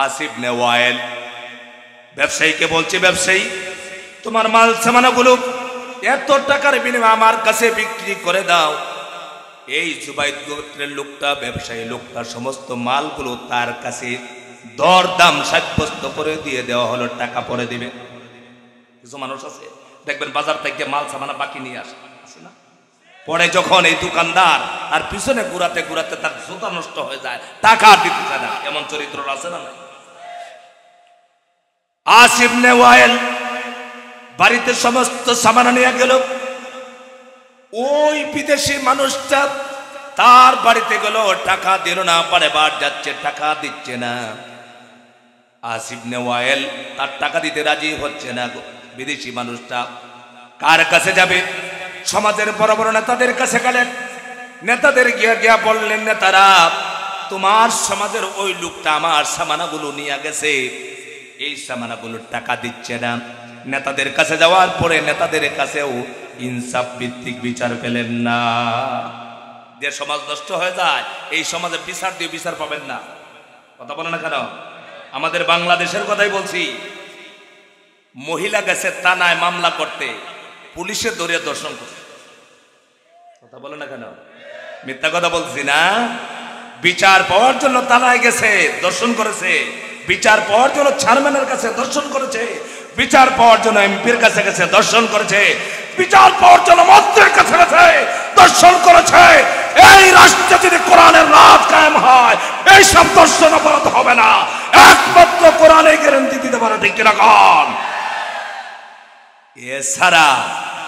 আসিফ ইবনে ওয়াইল ব্যবসায়ীকে বলছে, ব্যবসায়ী তোমার মাল সামানাগুলো এত টাকার বিনিময়ে আমার কাছে বিক্রি করে দাও। এই জুবাইদ গোত্রের লোকটা, ব্যবসায়ী লোকটা সমস্ত মালগুলো তার কাছে দর দাম সাব্যস্ত করে দিয়ে দেওয়া হলো, টাকা পরে দিবে। কিছু মানুষ আছে দেখবেন বাজার থেকে মাল সামানা বাকি নিয়ে আসে না, পরে যখন এই দোকানদার আর পিছনে ঘুরাতে ঘুরাতে তার জুতা নষ্ট হয়ে যায়, টাকা দিতে চায় না। এমন চরিত্র আছে না? আসিফ ইবনে ওয়াইল বাড়িতে সমস্ত সামানা নিয়ে গেল। ওই বিদেশি মানুষটা তার বাড়িতে গেল, টাকা দিল না, পরে বার যাচ্ছে, টাকা দিচ্ছে না। আসিফ ইবনে ওয়াইল তার টাকা দিতে রাজি হচ্ছে না। বিদেশি মানুষটা কার কাছে যাবে? সমাজের বড় বড় নেতাদের কাছে গেলেন। নেতাদের গিয়া বললেন, নেতারা তোমার সমাজের ওই লোকটা আমার সামানাগুলো নিয়ে গেছে, এই সামানাগুলোর টাকা দিচ্ছে না। নেতাদের কাছে যাওয়ার পরে নেতাদের কাছেও ইনসাফ ভিত্তিক বিচার পেলেন না। যে সমাজ নষ্ট হয়ে যায়, এই সমাজে বিচার দিয়ে বিচার পাবেন না। কথা বলে না কেন? আমাদের বাংলাদেশের কথাই বলছি। মহিলা গেছে থানায় মামলা করতে, পুলিশে ধরে দর্শন করছে। কথা বলে না কেন? মিথ্যা কথা বলছি না? বিচার পাওয়ার জন্য থানায় গেছে, দর্শন করেছে। বিচার পাওয়ার জন্য চেয়ারম্যানের কাছে দর্শন করেছে। বিচার পাওয়ার জন্য এমপির কাছে গেছে, দর্শন করেছে। বিচার পাওয়ার জন্য মন্ত্রীর কাছে গেছে, দর্শন করেছে। এই রাষ্ট্রে যদি কোরআনের রাজ কায়েম হয়, এই সব দর্শন অপরাধ হবে না। একমাত্র কোরআনে গ্যারান্টি দিতে পারে, ঠিক কিনা কন? এছাড়া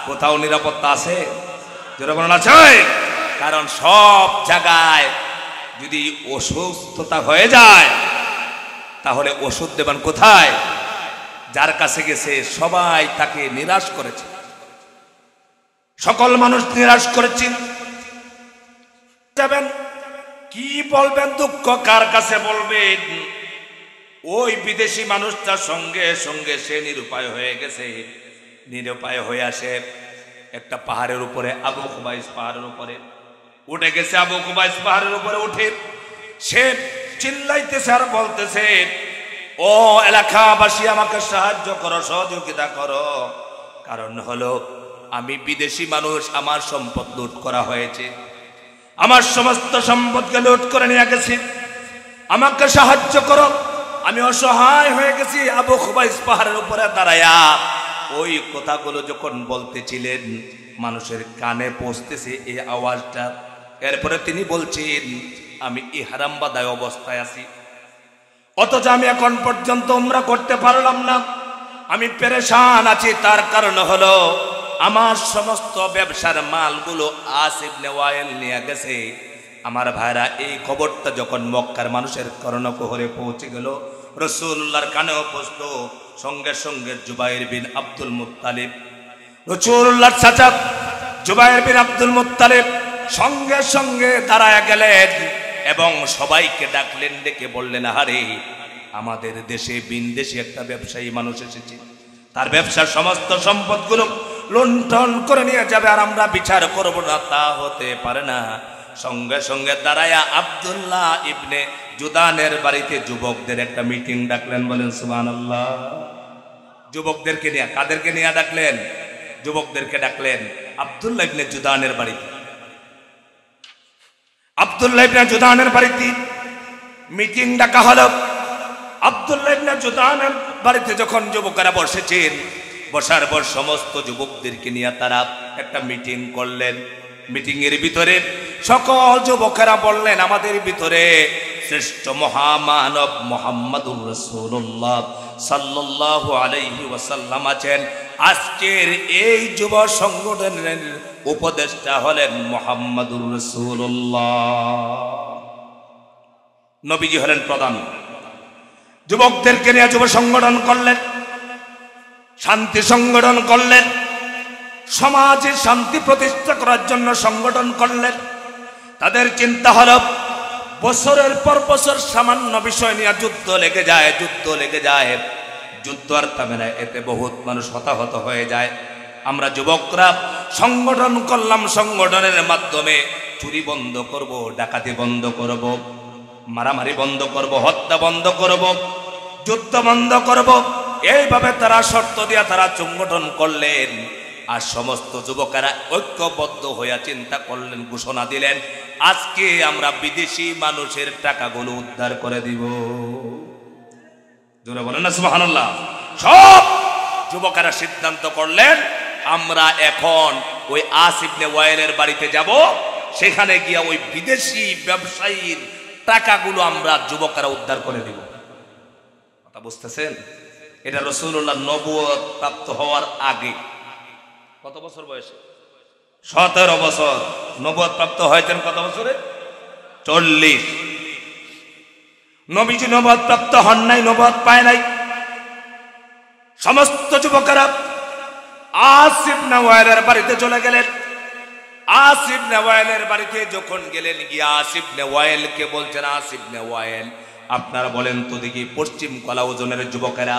কোথাও নিরাপত্তা আছে? যেরকম আছে। কারণ সব জায়গায় যদি অসুস্থতা হয়ে যায়, তাহলে ওষুধ দেবেন কোথায়? যার কাছে গেছে সবাই তাকে নিরাশ করেছে, সকল মানুষ নিরাশ করেছেন। যাবেন কি বলবেন? দুঃখ কার কাছে বলবেন? ওই বিদেশি মানুষটার সঙ্গে সঙ্গে সে নিরুপায় হয়ে গেছে। নিরুপায় হয়ে আসে একটা পাহাড়ের উপরে, আবু কুবাইস পাহাড়ের উপরে উঠে গেছে। আবু কুবাইস পাহাড়ের উপরে উঠে সে চিল্লাইতেছে আর বলতেছে, ও এলাকাবাসী আমাকে সাহায্য করো, সহযোগিতা করো। কারণ হলো আমি বিদেশি মানুষ, আমার সম্পদ লুট করা হয়েছে, আমার সমস্ত সম্পদকে লুট করে নিয়ে গেছি, আমাকে সাহায্য করো, আমি অসহায় হয়ে গেছি। আবু কুবাইস পাহাড়ের উপরে দাঁড়ায়া ওই কথাগুলো যখন বলতেছিলেন, মানুষের কানে পৌঁছতেছে এই আওয়াজটা। এরপরে তিনি বলছেন, আমি ইহরাম বাঁধা অবস্থায় আছি, অথচ আমি এখন পর্যন্ত উমরা করতে পারলাম না। আমি পেরেশান আছি। তার কারণ হলো আমার সমস্ত ব্যবসার মালগুলো আসিফ ইবনে ওয়াইল নিয়ে গেছে। আমার ভাইরা, এই খবরটা যখন মক্কার মানুষের কর্ণকুহরে পৌঁছে গেল, রাসূলুল্লাহর কানেও পৌঁছলো। সঙ্গে সঙ্গে জুবাইর বিন আব্দুল মুত্তালিব, রাসূলুল্লাহর চাচা জুবাইর বিন আব্দুল মুত্তালিব সঙ্গে সঙ্গে দাঁড়ায় গেলেন এবং সবাইকে ডাকলেন। ডেকে বললেন, আরে আমাদের দেশে বিনদেশে একটা ব্যবসায়ী মানুষ এসেছে, তার ব্যবসার সমস্ত সম্পদগুলো লুণ্ঠন করে নিয়ে যাবে, আর আমরা বিচার করব না, তা হতে পারে না। সঙ্গে সঙ্গে দাঁড়ায়া আব্দুল্লাহ ইবনে জুদানের বাড়িতে যুবকদের একটা মিটিং ডাকলেন। বলেন সুবহানাল্লাহ। যুবকদেরকে নিয়ে, কাদেরকে নিয়ে ডাকলেন? যুবকদেরকে ডাকলেন আব্দুল্লাহ ইবনে জুদানের বাড়িতে। আব্দুল্লাহ ইবনে জুদানের বাড়িতে মিটিং ডাকা হলো। আব্দুল্লাহ ইবনে জুদানের বাড়িতে যখন যুবকেরা বসেছেন, বসার পর সমস্ত যুবকদেরকে নিয়ে তারা একটা মিটিং করলেন। মিটিং এর ভিতরে সকল যুবকেরা বললেন, আমাদের ভিতরে শ্রেষ্ঠ মহামানব মুহাম্মদুর রাসূলুল্লাহ সাল্লাল্লাহু আলাইহি ওয়াসাল্লাম আছেন। আজকের এই যুব সংগঠনের উপদেষ্টা হলেন মুহাম্মদুর রাসূলুল্লাহ। নবীজি হলেন প্রধান। যুবকদেরকে নিয়ে যুব সংগঠন করলেন, শান্তি সংগঠন করলেন। সমাজে শান্তি প্রতিষ্ঠা করার জন্য সংগঠন করলেন। তাদের চিন্তা হলো বছরের পর বছর সামান্য বিষয় নিয়ে যুদ্ধ লেগে যায়, যুদ্ধ আর থামে না, এতে বহুত মানুষ হতাহত হয়ে যায়। আমরা যুবকরা সংগঠন করলাম, সংগঠনের মাধ্যমে চুরি বন্ধ করব, ডাকাতি বন্ধ করব, মারামারি বন্ধ করব, হত্যা বন্ধ করব, যুদ্ধ বন্ধ করব। এইভাবে তারা শর্ত দিয়া তারা সংগঠন করলেন। আর সমস্ত যুবকেরা ঐক্যবদ্ধ হইয়া চিন্তা করলেন, ঘোষণা দিলেন, আজকে আমরা বিদেশি মানুষের টাকাগুলো উদ্ধার করে দিব। জোরে বলেন না সুবহানাল্লাহ। সব যুবকেরা সিদ্ধান্ত করলেন, আমরা এখন ওই আস ইবনে ওয়াইলের বাড়িতে যাব, সেখানে গিয়া ওই বিদেশি ব্যবসায়ীর টাকাগুলো আমরা যুবকেরা উদ্ধার করে দিব। কথা বুঝতেছেন? এটা রাসূলুল্লাহ নবুয়ত প্রাপ্ত হওয়ার আগে। কত বছর বয়সে? 17 বছর। নবুয়ত প্রাপ্ত হয়েছেন কত বছরে? 40। নবীজি নবুয়ত প্রাপ্ত হন নাই, নবুয়ত পায় নাই। সমস্ত যুবকেরা আস ইবনে ওয়াইলের বাড়িতে চলে গেলেন। আস ইবনে ওয়াইলের বাড়িতে যখন গেলেন, গিয়া আস ইবনে ওয়াইলকে বলছেন, আস ইবনে ওয়াইল, আপনারা বলেন তো দেখি, পশ্চিম কলাউজনের যুবকেরা,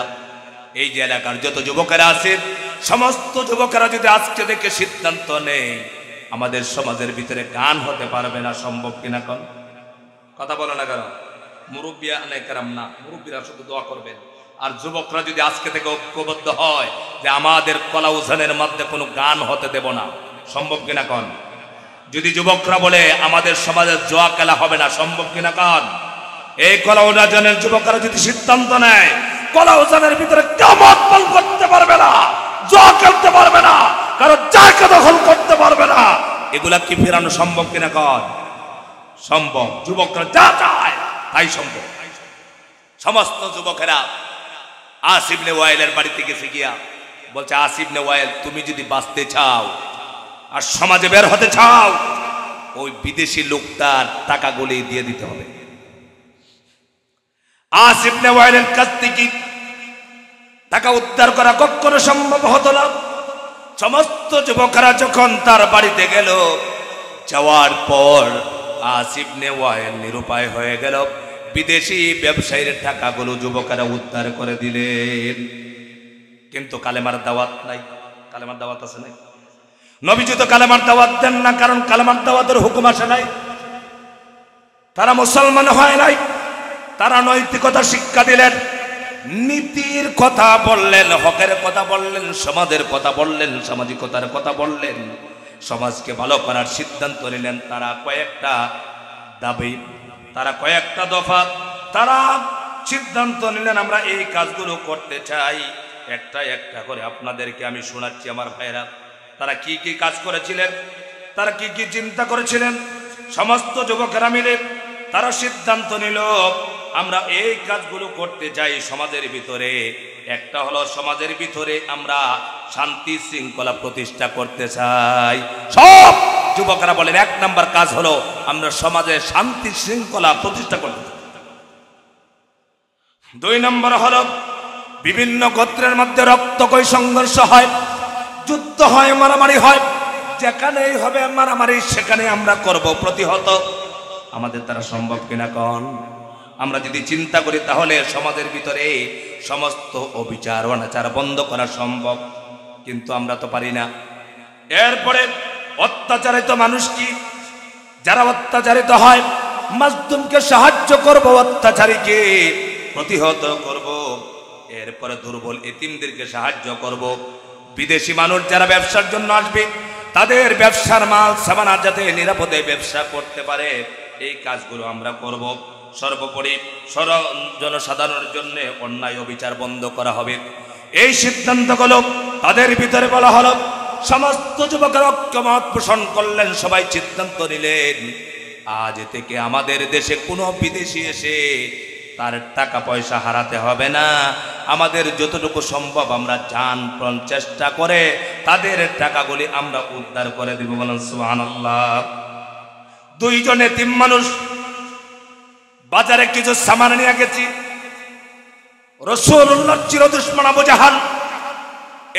এই যে এলাকার যত যুবকেরা আছেন, সমস্ত যুবকেরা যদি আজকে থেকে সিদ্ধান্ত নেই আমাদের সমাজের ভিতরে গান হতে পারবে না, সম্ভব কিনা? কোন কথা বলো না কেন? মুরব্বিয়া নেকরাম না, মুরব্বীরা শুধু দোয়া করবেন। আর যুবকরা যদি আজকে থেকে ঐক্যবদ্ধ হয় যে আমাদের কলাউজনের মধ্যে কোনো গান হতে দেব না, সম্ভব কিনা? কোন যদি যুবকরা বলে আমাদের সমাজে জোয়া খেলা হবে না, সম্ভব কিনা? কোন এই কলাউজনের যুবকরা যদি সিদ্ধান্ত নেয় কলাউজনের ভিতরে কিয়ামত পাল করতে পারবে না, জোয়া খেলতে পারবে না, কারণ জায়গা দখল করতে পারবে না, এগুলা কি ফেরানো সম্ভব কিনা? কোন সম্ভব। যুবকরা যা চায় তাই সম্ভব। সমস্ত যুবকেরা আস ইবনে ওয়াইলের বাড়িতে গেছে, গিয়া বলছে, আস ইবনে ওয়াইল, তুমি যদি বাঁচতে চাও আর সমাজে বের হতে চাও, ওই বিদেশি লোকটার টাকাগুলি দিয়ে দিতে হবে। আস ইবনে ওয়াইলের কাছ থেকে টাকা উদ্ধার করা কখনো সম্ভব হতো না। সমস্ত যুবকেরা যখন তার বাড়িতে গেল, যাওয়ার পর আস ইবনে ওয়াইল নিরুপায় হয়ে গেল। বিদেশি ব্যবসায়ীর টাকাগুলো যুবকেরা উদ্ধার করে দিলেন। কিন্তু কালেমার দাওয়াত নাই। কালেমার দাওয়াত আছে নাই? নবীজি তো কালেমার দাওয়াত দেন না, কারণ কালেমার দাওয়াতের হুকুম আসে নাই। তারা মুসলমান হয় নাই। তারা নৈতিকতা শিক্ষা দিলেন, নীতির কথা বললেন, হকের কথা বললেন, সমাজের কথা বললেন, সামাজিকতার কথা বললেন, সমাজকে ভালো করার সিদ্ধান্ত নিলেন। তারা কয়েকটা দাবি, তারা কয়েকটা দফা, তারা সিদ্ধান্ত নিলেন, আমরা এই কাজগুলো করতে চাই। একটা একটা করে আপনাদেরকে আমি শোনাচ্ছি আমার ভাইরা। তারা কি কি কাজ করেছিলেন, তারা কি কি চিন্তা করেছিলেন। সমস্ত যুবকেরা মিলে তারা সিদ্ধান্ত নিল, আমরা এই কাজগুলো করতে চাই সমাজের ভিতরে। একটা হলো, সমাজের ভিতরে আমরা শান্তি শৃঙ্খলা প্রতিষ্ঠা করতে চাই। সব যুবকেরা বলেন, 1 নম্বর কাজ হলো আমরা সমাজে শান্তি শৃঙ্খলা প্রতিষ্ঠা করতে চাই। 2 নম্বর হলো, বিভিন্ন গোত্রের মধ্যে রক্তকয় সংঘর্ষ হয়, যুদ্ধ হয়, মারামারি হয়, যেখানেই হবে মারামারি সেখানে আমরা করব প্রতিহত। আমাদের দ্বারা সম্ভব কিনা? কোন আমরা যদি চিন্তা করি তাহলে সমাজের ভিতরে সমস্ত অবিচার অনাচার বন্ধ করা সম্ভব, কিন্তু আমরা তো পারি না। এরপরে অত্যাচারিত মানুষ কি, যারা অত্যাচারিত হয় মাজলুমকে সাহায্য করব, অত্যাচারীকে প্রতিহত করব। এরপরে দুর্বল এতিমদেরকে সাহায্য করব। বিদেশি মানুষ যারা ব্যবসার জন্য আসবে তাদের ব্যবসার মাল সামানা যাতে নিরাপদে ব্যবসা করতে পারে, এই কাজগুলো আমরা করব। সর্বোপরি জনসাধারণের জন্য অন্যায় অবিচার বন্ধ করা হবে। এই সিদ্ধান্তগুলো তাদের ভিতরে বলা হলো। সমস্ত যুবকেরা ঐক্যমত পোষণ করলেন, সবাই সিদ্ধান্ত নিলেন, আজ থেকে আমাদের দেশে কোনো বিদেশি এসে তার টাকা পয়সা হারাতে হবে না। আমাদের যতটুকু সম্ভব আমরা জান প্রাণ চেষ্টা করে তাদের টাকাগুলি আমরা উদ্ধার করে দিব। বলেন সুবহানাল্লাহ। 2 জন এতিম মানুষ বাজারে কিছু সামান নিয়ে গেছি। রাসূলুল্লাহর চির দুশমন আবু জাহাল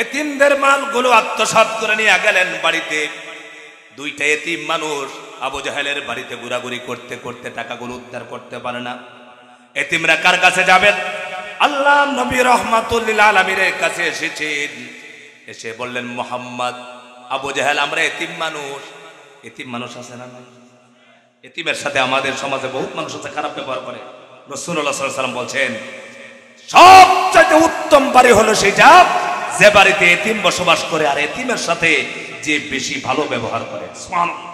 এতিমদের মালগুলো আত্মসাৎ করে নিয়ে গেলেন বাড়িতে। দুইটা এতিম মানুষ আবু জাহেলের বাড়িতে ঘোরাঘুরি করতে করতে টাকাগুলো উদ্ধার করতে পারে না। এতিমরা কার কাছে যাবেন? আল্লাহ নবী রাহমাতুল লিল আলামিনের কাছে এসেছেন। এসে বললেন, মুহাম্মদ, আবু জাহেল আমরা এতিম মানুষ। এতিম মানুষ আছে না? এতিমের সাথে আমাদের সমাজে বহুত মানুষ আছে খারাপ ব্যবহার করে। রাসূলুল্লাহ সাল্লাল্লাহু আলাইহি ওয়াসাল্লাম বলছেন, সবচেয়ে উত্তম বাড়ি হলো সেটা যে বাড়িতে এতিম বসবাস করে আর এতিমের সাথে যে বেশি ভালো ব্যবহার করে। সুবহানাল্লাহ।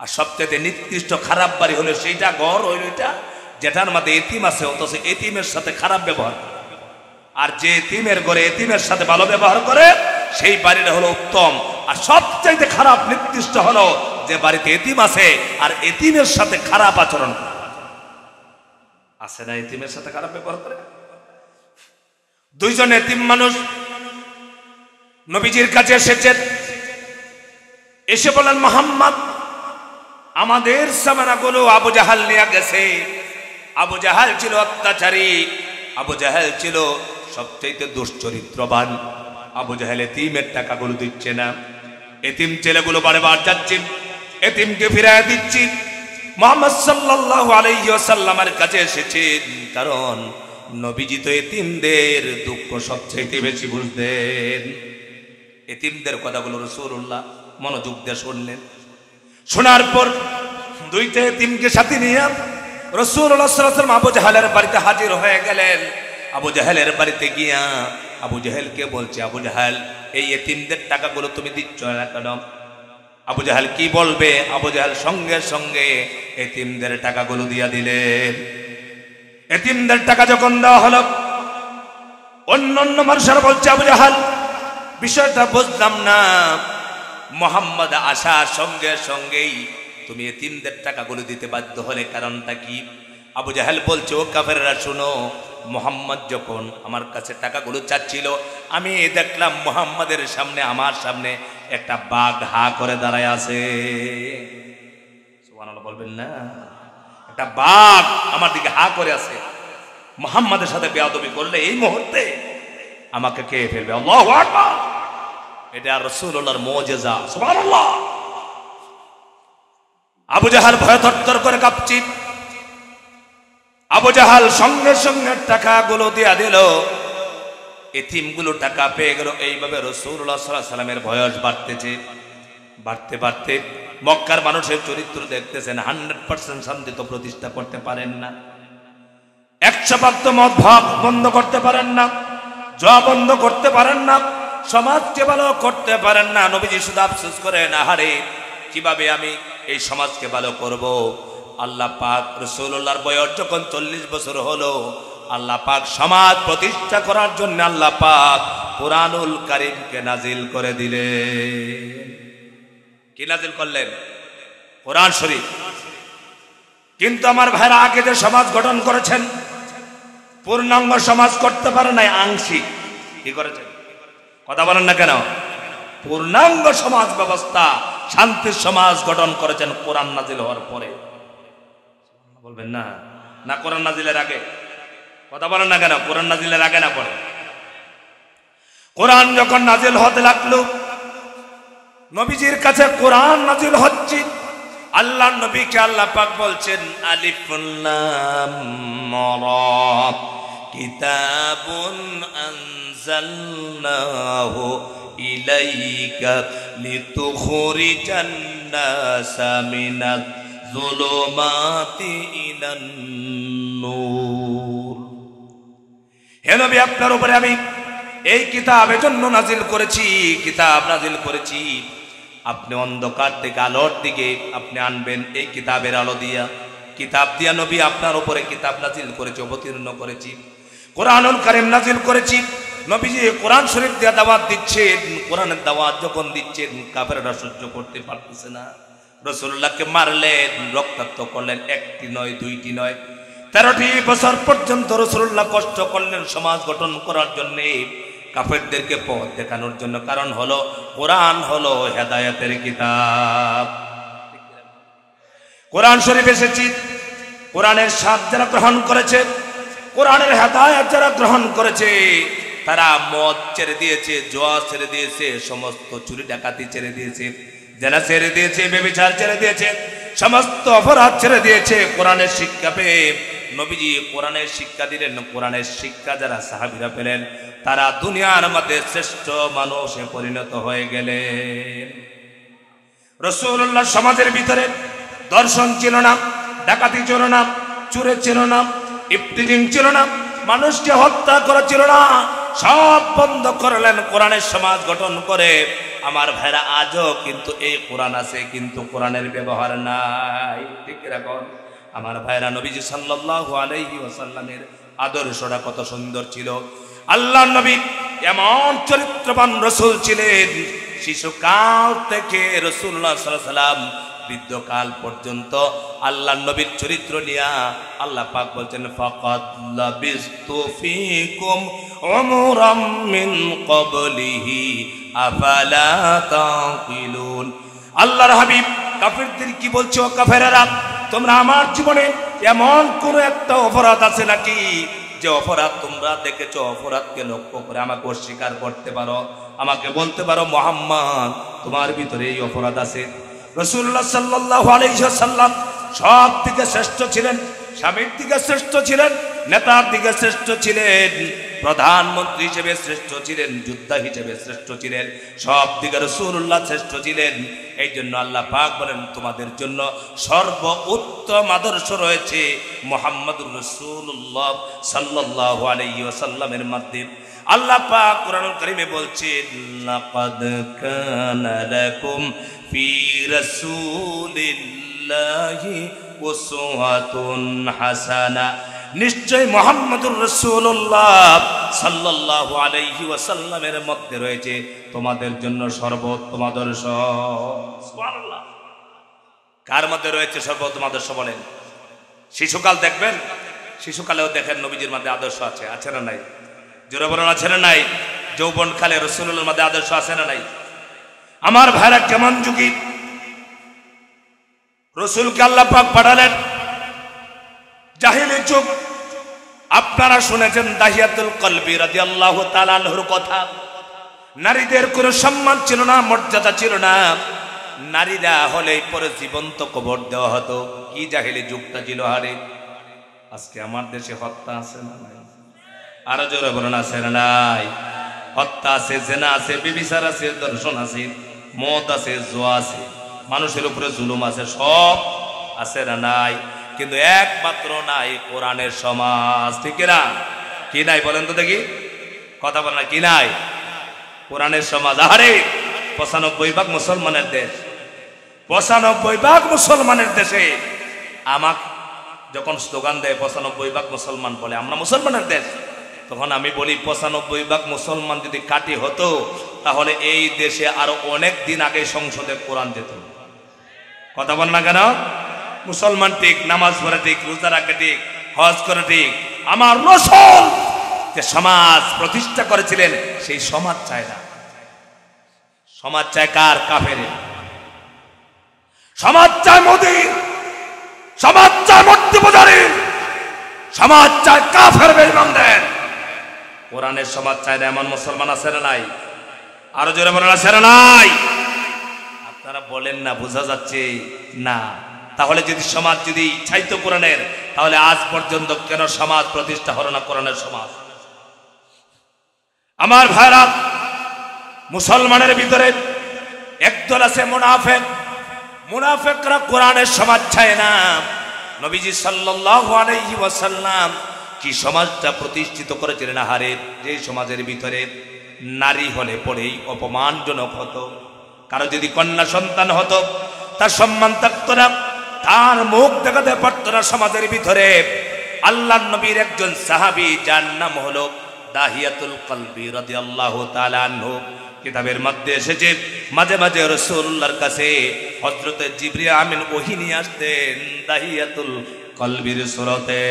আর সবচেয়ে নিকৃষ্ট খারাপ বাড়ি হলো সেইটা, ঘর হইল এটা যেটার মধ্যে এতিম আছে অথচ এতিমের সাথে খারাপ ব্যবহার করে। আর যে এতিমের ঘরে এতিমের সাথে ভালো ব্যবহার করে সেই বাড়িটা হলো উত্তম। আর সবচেয়ে খারাপ নিকৃষ্ট হলো যে বাড়িতে এতিম আছে আর এতিমের সাথে খারাপ আচরণ করে। আছে না এতিমের সাথে খারাপ ব্যবহার করে? দুইজন এতিম মানুষ নবীজির কাছে এসেছেন। এসে বলেন, মুহাম্মদ, আমাদের সামানাগুলো আবু জাহাল নিয়ে গেছে। আবু জাহাল ছিল অত্যাচারী, আবু জাহাল ছিল সবচেয়ে দুশ্চরিত্রবান। আবু জাহেল এতিমের টাকাগুলো দিচ্ছে না। এতিম ছেলেগুলো বারবার যাচ্ছে, এতিমকে ফিরায় দিচ্ছি। মুহাম্মদ সাল্লাল্লাহু আলাইহি ওয়াসাল্লামের কাছে এসেছেন, কারণ নবীজি তো এতিমদের দুঃখ সবচেয়ে বেশি বুঝতেন। এতিমদের কথাগুলো রাসূলুল্লাহ মনোযোগ দিয়ে শুনলেন। শোনার পর দুইটা এতিমকে সাথে নিয়ে রাসূলুল্লাহ সাল্লাল্লাহু আলাইহি ওয়াসাল্লাম আবু জাহেলের বাড়িতে হাজির হয়ে গেলেন। আবু জাহেলের বাড়িতে গিয়া আবু জাহেলকে বলছে, আবু জাহেল, এই এতিমদের টাকাগুলো তুমি দিচ্ছ না কেন? আবু জাহেল কি বলবে? আবু জাহেল সঙ্গে সঙ্গে এতিমদের টাকাগুলো দিয়া দিলেন। এতিমদের টাকা যখন দেওয়া হলো, অন্যান্য মানুষেরা বলছে, আবু জাহেল বিষয়টা বুঝলাম না, মুহাম্মদ আসার সঙ্গে সঙ্গেই তুমি এতিমদের টাকাগুলো দিতে বাধ্য হলে, কারণটা কি? আবু জাহেল বলছে, ও কাফেররা শুনো, মুহাম্মদ যখন আমার কাছে টাকাগুলো চাচ্ছিল, আমি দেখলাম মুহাম্মাদের সামনে, আমার সামনে একটা বাঘ হা করে দাঁড়ায় আছে। সুবহানাল্লাহ বলবেন না? একটা বাঘ আমার দিকে হা করে আছে। মুহাম্মাদের সাথে বেয়াদবি করলে এই মুহূর্তে আমাকে খেয়ে ফেলবে। আল্লাহু আকবার। এটা রাসূলুল্লাহর মুজিজা। সুবহানাল্লাহ। আবু জাহেল ভয়ে থরথর করে কাঁপছে। আবু জাহেল সঙ্গে সঙ্গে টাকাগুলো দিয়া দিল। এতিমগুলো টাকা পেয়ে গেল। এইভাবে রাসূলুল্লাহ সাল্লাল্লাহু আলাইহি ওয়াসাল্লামের বয়স বাড়তেছে। বাড়তে বাড়তে মক্কার মানুষের চরিত্র দেখতেছেন, 100% শান্তি তো প্রতিষ্ঠা করতে পারেন না, 100% মত ভাব বন্ধ করতে পারেন না, জোয়া বন্ধ করতে পারেন না, সমাজকে ভালো করতে পারেন না। নবীজি শুধু আফসোস করেন, আহারে কিভাবে আমি এই সমাজকে ভালো করব। আল্লাহ পাক রাসূলুল্লাহর বয়স যখন 40 বছর হলো, আল্লাহ পাক সমাজ প্রতিষ্ঠা করার জন্য আল্লাহ পাক কুরআনুল কারীমকে নাজিল করে দিলেন। কি নাজিল করলেন? কোরআন শরীফ। কিন্তু আমার ভাইরা, আগে যে সমাজ গঠন করেছেন, পূর্ণাঙ্গ সমাজ করতে পারে নাই, আংশিক। কি করেছেন? কথা বলেন না কেন? পূর্ণাঙ্গ সমাজ ব্যবস্থা, শান্তির সমাজ গঠন করেছেন কোরআন নাজিল হওয়ার পরে। বলবেন না? না কোরআন নাজিলের আগে? কথা বলেন না কেন? কোরআন নাজিলের আগে না পরে? কোরআন যখন নাজিল হতে লাগলো, নবীজির কাছে কোরআন নাজিল হচ্ছে, আল্লাহ নবীকে আল্লাহ পাক বলছেন, আলিফ লাম রা কিতাবুন আনজালনাহু ইলাইকা লিতুখরিজান নাসা মিনাজ যুলুমাতি ইলান নূর। হে নবী, আপনার উপরে আমি এই কিতাবের জন্য নাজিল করেছি, কিতাব নাজিল করেছি, আপনি অন্ধকার থেকে আলোর দিকে আপনি আনবেন এই কিতাবের আলো দিয়া। কিতাব দিয়া নবী আপনার উপরে কিতাব নাজিল করেছি, অবতীর্ণ করেছি, কোরআনুল কারীম নাজিল করেছি। নবীজি কোরআন শরীফ দিয়া দাওয়াত দিচ্ছেন। কোরআনের দাওয়াত যখন দিচ্ছেন, কাফেররা সহ্য করতে পারতেছে না। রাসূলুল্লাহকে মারলেন, রক্তাক্ত করলেন, একটি নয়, দুইটি নয়, 13টি বছর পর্যন্ত রাসূলুল্লাহ কষ্ট করলেন সমাজ গঠন করার জন্য, কাফেরদেরকে পথ দেখানোর জন্য। কারণ হলো কোরআন হলো হেদায়েতের কিতাব। কোরআন শরীফ এসেছে, কোরআনের স্বাদ যারা গ্রহণ করেছে, কোরআনের হেদায়েত যারা গ্রহণ করেছে, তারা মদ ছেড়ে দিয়েছে, জুয়া ছেড়ে দিয়েছে, সমস্ত চুরি ডাকাতি ছেড়ে দিয়েছে, জেনা ছেড়ে দিয়েছে, ব্যভিচার ছেড়ে দিয়েছে, সমস্ত অপরাধ ছেড়ে দিয়েছে কোরআনের শিক্ষা পেয়ে। নবীজি কোরআনের শিক্ষা দিলেন। কোরআনের শিক্ষা যারা সাহাবীরা পেলেন তারা দুনিয়ার মধ্যে শ্রেষ্ঠ মানুষে পরিণত হয়ে গেলেন। রাসূলুল্লাহ সমাজের ভিতরে দর্শন ছিল না, ডাকাতি ছিল না, চুরে ছিল না, ইফতিজিং ছিল না, মানুষকে হত্যা করা ছিল না, সব বন্ধ করলেন কোরআনের সমাজ গঠন করে। আমার ভাইরা আজও কিন্তু এই কোরআন আছে, কিন্তু কোরআনের ব্যবহার নাই। ঠিক রাখুন আমার ভাইরা, নবীজি সাল্লাল্লাহু আলাইহি ওয়াসাল্লামের আদর্শটা কত সুন্দর ছিল। আল্লাহর নবী এমন চরিত্রবান রাসূল ছিলেন, শিশুকাল থেকে রাসূলুল্লাহ সাল্লাল্লাহু আলাইহি ওয়াসাল্লাম বৃদ্ধকাল পর্যন্ত আল্লাহর নবীর চরিত্র নিয়া আল্লাহ পাক বলছেন, ফাকাদ লাবিস্তু ফীকুম উমরাম মিন ক্বাবলিহি আফালা তাকিলুন। আল্লাহর হাবিব কাফেরদের কি বলছো? কাফেরেরা, তোমরা আমার জীবনে এমন কোন একটা অপরাধ আছে নাকি যে অপরাধ তোমরা দেখেছো, অপরাধকে লক্ষ্য করে আমাকে অস্বীকার করতে পারো, আমাকে বলতে পারো মুহাম্মদ তোমার ভিতরে এই অপরাধ আছে? রাসূলুল্লাহ সাল্লাল্লাহু আলাইহি ওয়াসাল্লাম সব দিকে শ্রেষ্ঠ ছিলেন, স্বামীর দিকে শ্রেষ্ঠ ছিলেন, নেতার দিকে শ্রেষ্ঠ ছিলেন, প্রধানমন্ত্রী হিসেবে শ্রেষ্ঠ ছিলেন, যোদ্ধা হিসেবে শ্রেষ্ঠ ছিলেন, সব দিকে রাসূলুল্লাহ শ্রেষ্ঠ ছিলেন। এই জন্য আল্লাহ পাক বলেন, তোমাদের জন্য সর্বোত্তম আদর্শ রয়েছে মুহাম্মদুর রাসূলুল্লাহ সাল্লাল্লাহু আলাইহি ওয়াসাল্লামের মাধ্যমে। আল্লাহ পাক কোরআনুল কারীমে বলছেন, লাকাদ কানা লাকুম ফি রাসূলিল্লাহি উসওয়াতুন হাসানা। নিশ্চয় মুহাম্মদুর রাসূলুল্লাহ সাল্লাল্লাহু আলাইহি ওয়াসাল্লামের মধ্যে রয়েছে তোমাদের জন্য সর্বোত্তম আদর্শ। সুবহানাল্লাহ। কার মধ্যে রয়েছে সর্বোত্তম আদর্শ বলেন? শিশুকাল দেখবেন, শিশুকালেও দেখেন নবীজির মধ্যে আদর্শ আছে, আছে না নাই? জোরে বলেন আছে না নাই? যৌবনকালে রাসূলুল্লাহর মধ্যে আদর্শ আছে না নাই? আমার ভাইরা কেমন যুগী! রাসূলকে আল্লাহ পাক পাঠালেন জাহিলি যুগ। আপনারা শুনেছেন দাহিয়াতুল কলবি রাদিয়াল্লাহু তাআলা আনহুর কথা। নারীদের কোনো সম্মান ছিল না, মর্যাদা ছিল না, নারীরা হলেই পরে জীবন্ত কবর দেওয়া হতো। কি জাহিলি যুগটা ছিল! হারে আজকে আমার দেশে হত্যা আছে না নাই? আরো জোরে বলেন আছে না নাই? হত্যা আছে, জেনা আছে, ব্যভিচার আছে, দর্শন আছে, মদ আছে, জুয়া আছে, মানুষের উপরে জুলুম আছে, সব আছে না নাই? কিন্তু একমাত্র নাই কোরআনের সমাজ। ঠিক না? কি নাই বলেন তো দেখি, কথা বলেন না, কি নাই? কোরআনের সমাজ। আরে ৯৫% মুসলমানের দেশ, ৯৫% মুসলমানের দেশে আমাকে যখন স্লোগান দেয় ৯৫% মুসলমান বলে আমরা মুসলমানের দেশ, তখন আমি বলি ৯৫% মুসলমান যদি কাটি হতো তাহলে এই দেশে আরো অনেক দিন আগে সংসদে কোরআন যেত। কথা বল না কেন? মুসলমান ঠিক, নামাজ পড়ে ঠিক, রোজা রাখে ঠিক, হজ করে ঠিক, আমার রাসূল যে সমাজ প্রতিষ্ঠা করেছিলেন সেই সমাজ চায় না। সমাজ চায় কার? কাফেরের। সমাজ চায় মোদীর, সমাজ চায় মূর্তি পূজারীর, সমাজ চায় কাফের বেঈমানদের। কোরআনের সমাজ চায় না। এমন মুসলমান আছে না নাই? আরো জোরে বলেন আছে না নাই? আপনারা বলেন না, বোঝা যাচ্ছে না। তাহলে যদি সমাজ যদি চাইতো কোরআনের, তাহলে আজ পর্যন্ত কেন সমাজ প্রতিষ্ঠা হলো না কোরআনের সমাজ? আমার ভাইরা, মুসলমানের ভিতরে একদল আছে মুনাফিক। মুনাফিকরা কোরআনের সমাজ চায় না। নবীজি সাল্লাল্লাহু আলাইহি ওয়াসাল্লাম কি সমাজটা প্রতিষ্ঠিত করেছিলেন! হারে যে সমাজের ভিতরে নারী হলে পরেই অপমানজনক হতো, কারো যদি কন্যা সন্তান হতো তার সম্মান থাকতো না, তার মুখ দেখাতে পারতো না সমাজের ভিতরে। আল্লাহর নবীর একজন সাহাবী যার নাম হলো দাহিয়াতুল কলবি রাদিয়াল্লাহু তাআলা আনহু, কিতাবের মধ্যে এসেছে মাঝে মাঝে রাসূলুল্লাহর কাছে হযরতে জিবরিল আমিন ওহী নিয়ে আসতেন দাহিয়াতুল কলবির সুরতে।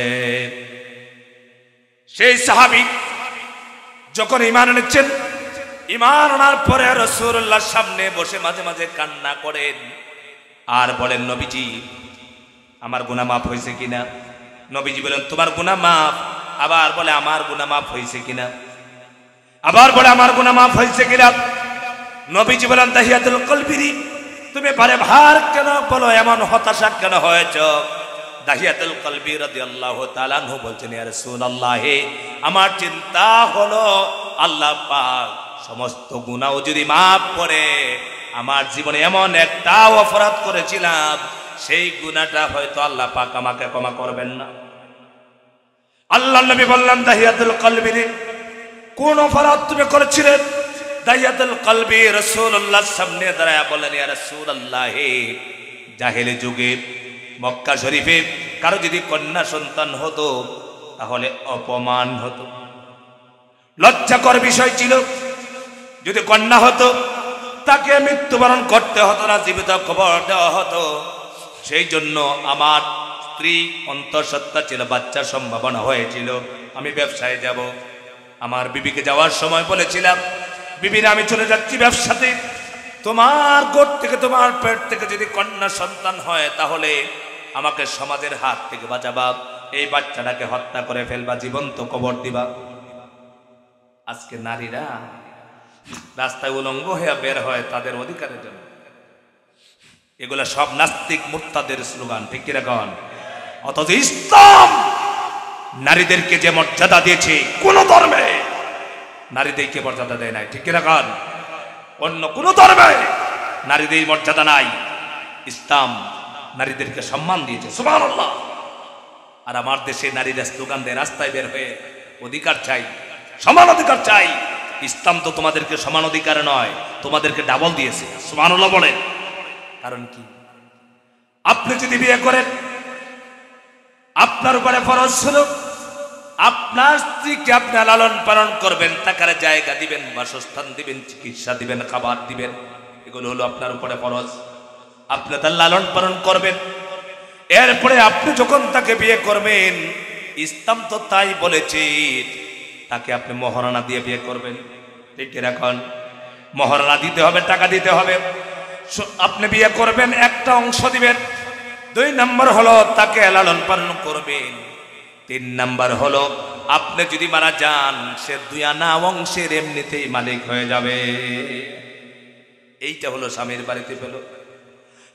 সেই সাহাবী যখন ঈমান এনেছেন, ঈমান আনার পরে রাসূলুল্লাহর সামনে বসে মাঝে মাঝে কান্না করেন আর বলেন, নবীজি আমার গুনাহ মাফ হয়েছে কিনা? নবীজি বলেন, তোমার গুনাহ মাফ। আবার বলে, আমার গুনাহ মাফ হয়েছে কিনা? আবার বলে আমার গুনাহ মাফ হয়েছে কিনা? নবীজি বলেন দাহিয়াতুল কলবি, তুমি পারে ভার কেন বলো, এমন হতাশা কেন হয়েছ? দাহিয়াতুল কলবি রাদিয়াল্লাহু তাআলা আনহু বলছেন, ইয়া রাসূলুল্লাহ, আমার চিন্তা হলো আল্লাহ পাক সমস্ত গুনাহ যদি মাফ করে, আমার জীবনে এমন একটা অপরাধ করেছিলাম সেই গুনাহটা হয়তো আল্লাহ পাক আমাকে ক্ষমা করবেন না। আল্লাহর নবী বললেন দাহিয়াতুল কলবি, কোন অপরাধ তুমি করেছিলেন? দাহিয়াতুল কলবি রাসূলুল্লাহর সামনে দাঁড়ায় বলেন, ইয়া রাসূলুল্লাহ, জাহেলি যুগে মক্কা শরীফে কারো যদি কন্যা সন্তান হতো তাহলে অপমান হতো, লজ্জাকর বিষয় ছিল। যদি কন্যা হতো তাকে মৃত্যুবরণ করতে হতো না, জীবিত কবর দেওয়া হতো। সেই জন্য আমার স্ত্রী অন্তঃসত্ত্বা ছিল, বাচ্চার সম্ভাবনা হয়েছিল। আমি ব্যবসায় যাব, আমার বিবিকে যাওয়ার সময় বলেছিলাম, বিবিরা আমি চলে যাচ্ছি ব্যবসাতে, তোমার গোট থেকে তোমার পেট থেকে যদি কন্যা সন্তান হয় তাহলে আমাকে সমাজের হাত থেকে বাঁচাবা, এই বাচ্চাটাকে হত্যা করে ফেলবা, জীবন্ত কবর দিবা। আজকে নারীরা রাস্তায় উলঙ্গ হয়ে বের হয় তাদের অধিকারের জন্য। এগুলা সব নাস্তিক মুরতাদের স্লোগান, ঠিক কিনা কন? অথচ ইসলাম নারীদেরকে যে মর্যাদা দিয়েছে, কোন ধর্মে নারীদেরকে মর্যাদা দেয় নাই, ঠিক কিনা কন? অন্য কোন ধর্মে নারীদের মর্যাদা নাই, ইসলাম নারীদেরকে সম্মান দিয়েছে, সুবহানাল্লাহ। আর আমার দেশে নারীরা স্লোগান দেয় রাস্তায় বের হয়ে, অধিকার চাই, সমান অধিকার চাই। ইসলাম তো তোমাদেরকে সমান অধিকার নয়, তোমাদেরকে ডাবল দিয়েছে, সুবহানাল্লাহ বলেন। কারণ কি? আপনি যদি বিয়ে করেন, আপনার উপরে ফরজ ছিল আপনার স্ত্রীকে আপনি লালন পালন করবেন, তাকে জায়গা দিবেন, বাসস্থান দিবেন, চিকিৎসা দিবেন, খাবার দিবেন, এগুলো হলো আপনার উপরে ফরজ। আপনি তার লালন পালন করবেন। এরপরে আপনি যখন তাকে বিয়ে করবেন, ইসলাম তো তাই বলেছে তাকে আপনি মহারণা দিয়ে বিয়ে করবেন, ঠিক এখন মহারণা দিতে হবে, টাকা দিতে হবে। আপনি বিয়ে করবেন, একটা অংশ দিবেন। 2 নম্বর হলো তাকে লালন পালন করবেন। 3 নম্বর হলো আপনি যদি মারা যান, সে 2 আনা অংশের এমনিতেই মালিক হয়ে যাবে। এইটা হলো স্বামীর বাড়িতে পেল,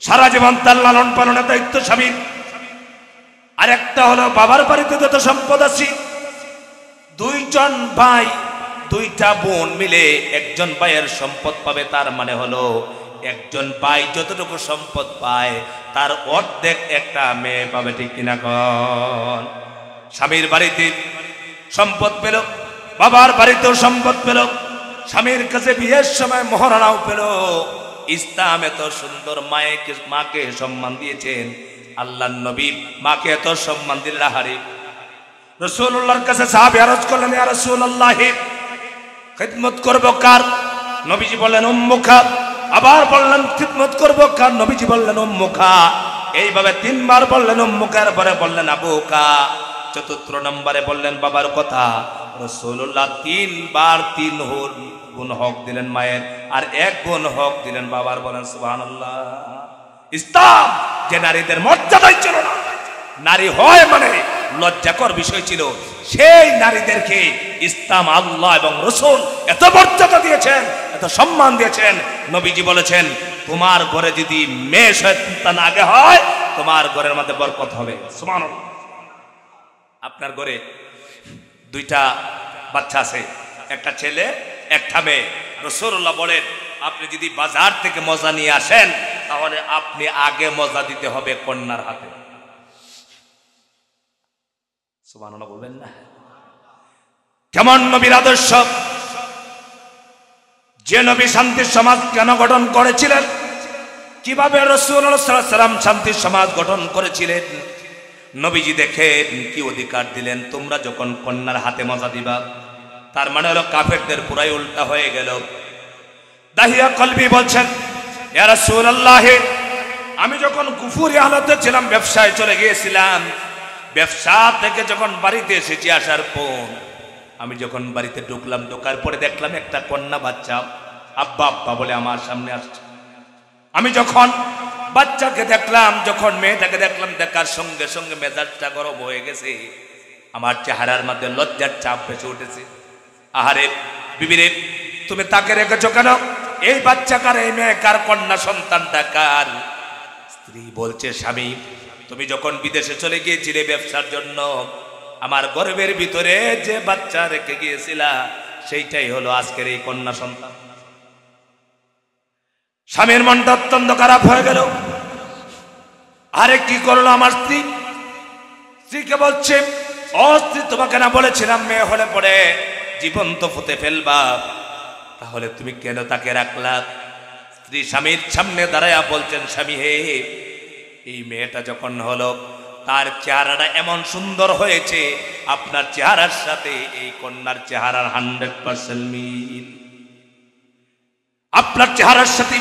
সারা জীবন তার লালন পালনের দায়িত্ব স্বামীর। আর একটা হলো বাবার বাড়িতে যত সম্পদ আছে, 2 জন ভাই 2টা বোন মিলে একজন ভাইয়ের সম্পদ পাবে। তার মানে হলো একজন ভাই যতটুকু সম্পদ পায় তার অর্ধেক একটা মেয়ে পাবে, ঠিক কিনা কন? স্বামীর বাড়িতে সম্পদ পেল, বাবার বাড়িতেও সম্পদ পেল, স্বামীর কাছে বিয়ের সময় মহারণাও পেল। ইসলাম এত সুন্দর মাকে সম্মান দিয়েছেন। আল্লাহর নবী মাকে এত সম্মান দিলেন। হারি রাসূলুল্লাহর কাছে সাহাবী আরজ করলেন, ইয়া রাসূলুল্লাহ, খিদমত করব কার? নবীজি বললেন উম্মুকা। আবার বললেন খিদমত করব কার? নবীজি বললেন উম্মুকা। এইভাবে 3 বার বললেন উম্মুকার, পরে বললেন আবুকা। 4 নম্বরে বললেন বাবার কথা। রাসূলুল্লাহ 3 বার 3 গুণ হক দিলেন মায়ের, আর 1 গুণ হক দিলেন বাবার। বলেন সুবহানাল্লাহ। ইসলাম যে নারীদের মর্যাদাই ছিল না, নারী হয় মানে লজ্জাকর বিষয় ছিল, সেই নারীদেরকে ইসলাম, আল্লাহ এবং রাসূল এত মর্যাদা দিয়েছেন, এত সম্মান দিয়েছেন। নবীজি বলেছেন, তোমার ঘরে যদি মেয়ে সন্তান আগে হয়, তোমার ঘরের মধ্যে বরকত হবে। সুবহানাল্লাহ। আপনার ঘরে 2টা বাচ্চা আছে, একটা ছেলে একটা মেয়ে। রাসূলুল্লাহ বলেন, আপনি যদি বাজার থেকে মজা নিয়ে আসেন, তাহলে আপনি আগে মজা দিতে হবে কন্যার হাতে। সুবহানাল্লাহ বলবেন না? কেমন নবীর আদর্শ! যে নবী শান্তির সমাজ কেন গঠন করেছিলেন, কিভাবে রাসূলুল্লাহ সাল্লাল্লাহু আলাইহি ওয়াসাল্লাম শান্তির সমাজ গঠন করেছিলেন, নবীজি দেখেন কি অধিকার দিলেন, তোমরা যখন কন্যার হাতে মজা দিবা। তার মানে হলো কাফেরদের পুরাই উল্টা হয়ে গেল। দাহিয়া কলবি বলছেন, ইয়া রাসূলুল্লাহ, আমি যখন কুফরি হালতে ছিলাম, ব্যবসায় চলে গিয়েছিলাম, ব্যবসা থেকে যখন বাড়িতে এসেছি, আসার পর আমি যখন বাড়িতে ঢুকলাম, ঢোকার পরে দেখলাম একটা কন্যা বাচ্চা আব্বা আব্বা বলে আমার সামনে আসছে। আমি যখন বাচ্চাকে দেখলাম, যখন মেয়েটাকে দেখলাম, দেখার সঙ্গে সঙ্গে মেজাজটা গরম হয়ে গেছে, আমার চেহারার মধ্যে লজ্জার চাপ ভেসে উঠেছে। আহারে, বিবিরে তুমি তাকে রেখেছো কেন? এই বাচ্চা কার, এই মেয়ে কার, কন্যা সন্তানটা কার? স্ত্রী বলছে স্বামী তুমি যখন বিদেশে চলে গিয়েছিলে ব্যবসার জন্য, আমার গর্ভের ভিতরে যে বাচ্চা রেখে গিয়েছিলা সেইটাই হলো আজকের এই কন্যা সন্তান। স্বামীর মনটা অত্যন্ত খারাপ হয়ে গেল। আরে কি করলো আমার স্ত্রী? স্ত্রীকে বলছে ও স্ত্রী, তোমাকে না বলেছিলাম মেয়ে হলে পরে জীবন্ত ফুতে ফেলবা, তাহলে তুমি কেন তাকে রাখলা? স্ত্রী স্বামীর সামনে দাঁড়ায়া বলছেন স্বামী হে, এই মেয়েটা যখন হলো তার চেহারাটা এমন সুন্দর হয়েছে, আপনার চেহারার সাথে এই কন্যার চেহারার 100% মিল। আপনার চেহারার সাথে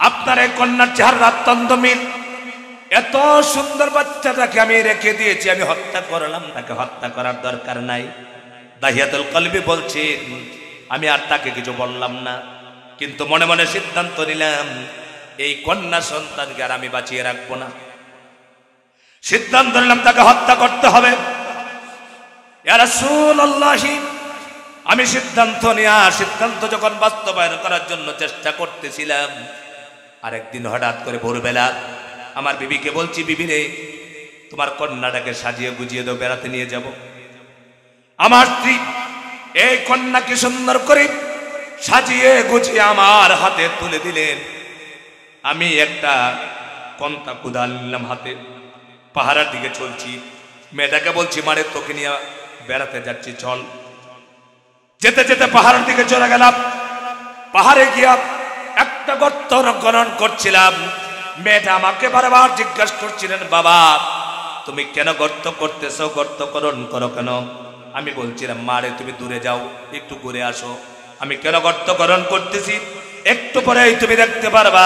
আপনার এই কন্যার চেহারার অত্যন্ত মিল। এত সুন্দর বাচ্চাটাকে আমি রেখে দিয়েছি, আমি হত্যা করলাম, তাকে হত্যা করার দরকার নাই। দাহিয়াতুল কলবি বলছেন আমি আর তাকে কিছু বললাম না, কিন্তু মনে মনে সিদ্ধান্ত নিলাম এই কন্যা সন্তানকে আর আমি বাঁচিয়ে রাখবো না। সিদ্ধান্ত নিলাম তাকে হত্যা করতে হবে। ইয়া রাসূলুল্লাহ, আমি সিদ্ধান্ত যখন বাস্তবায়ন করার জন্য চেষ্টা করতেছিলাম, আরেকদিন হঠাৎ করে ভোরবেলা আমার বিবিকে বলছি বিবি রে, তোমার কন্যাটাকে সাজিয়ে গুজিয়ে দাও, বেড়াতে নিয়ে যাব। আমার স্ত্রী এই কন্যাকে সুন্দর করে সাজিয়ে গুছিয়ে আমার হাতে তুলে দিলেন। আমি একটা কন্তা কুদাল নিলাম হাতে, পাহাড়ের দিকে চলছি। মেয়েটাকে বলছি মারে তোকে নিয়ে বেড়াতে যাচ্ছি, চল। যেতে যেতে পাহাড়ের দিকে চলে গেলাম। পাহাড়ে গিয়া একটা গর্ত খনন করছিলাম। মেয়েটা আমাকে বারবার জিজ্ঞাসা করছিলেন বাবা তুমি কেন গর্ত করতেছো, গর্ত খনন করো কেন? আমি বলছিলাম মারে তুমি দূরে যাও, একটু ঘুরে আসো। আমি কেন গর্ত খনন করতেছি একটু পরেই তুমি দেখতে পারবা।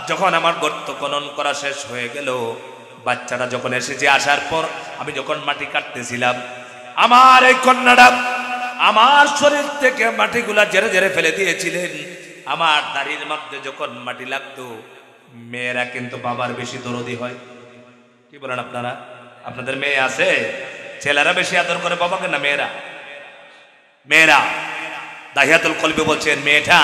যখন আমার গর্ত খনন করা শেষ হয়ে গেল, বাচ্চাটা যখন এসেছে, আসার পর আমি যখন মাটি কাটতেছিলাম, আমার এই কন্যাটা আমার শরীর থেকে মাটিগুলা ঝেড়ে ঝেড়ে ফেলে দিয়েছিলেন। আমার দাড়ির মধ্যে যখন মাটি লাগতো, মেয়েরা কিন্তু বাবার বেশি দরদি হয়। কি বলেন আপনারা? আপনাদের মেয়ে আছে? ছেলেরা বেশি আদর করে বাবাকে না মেয়েরা? মেয়েরা। দাহিয়াতুল কলবি বলছেন মেয়েটা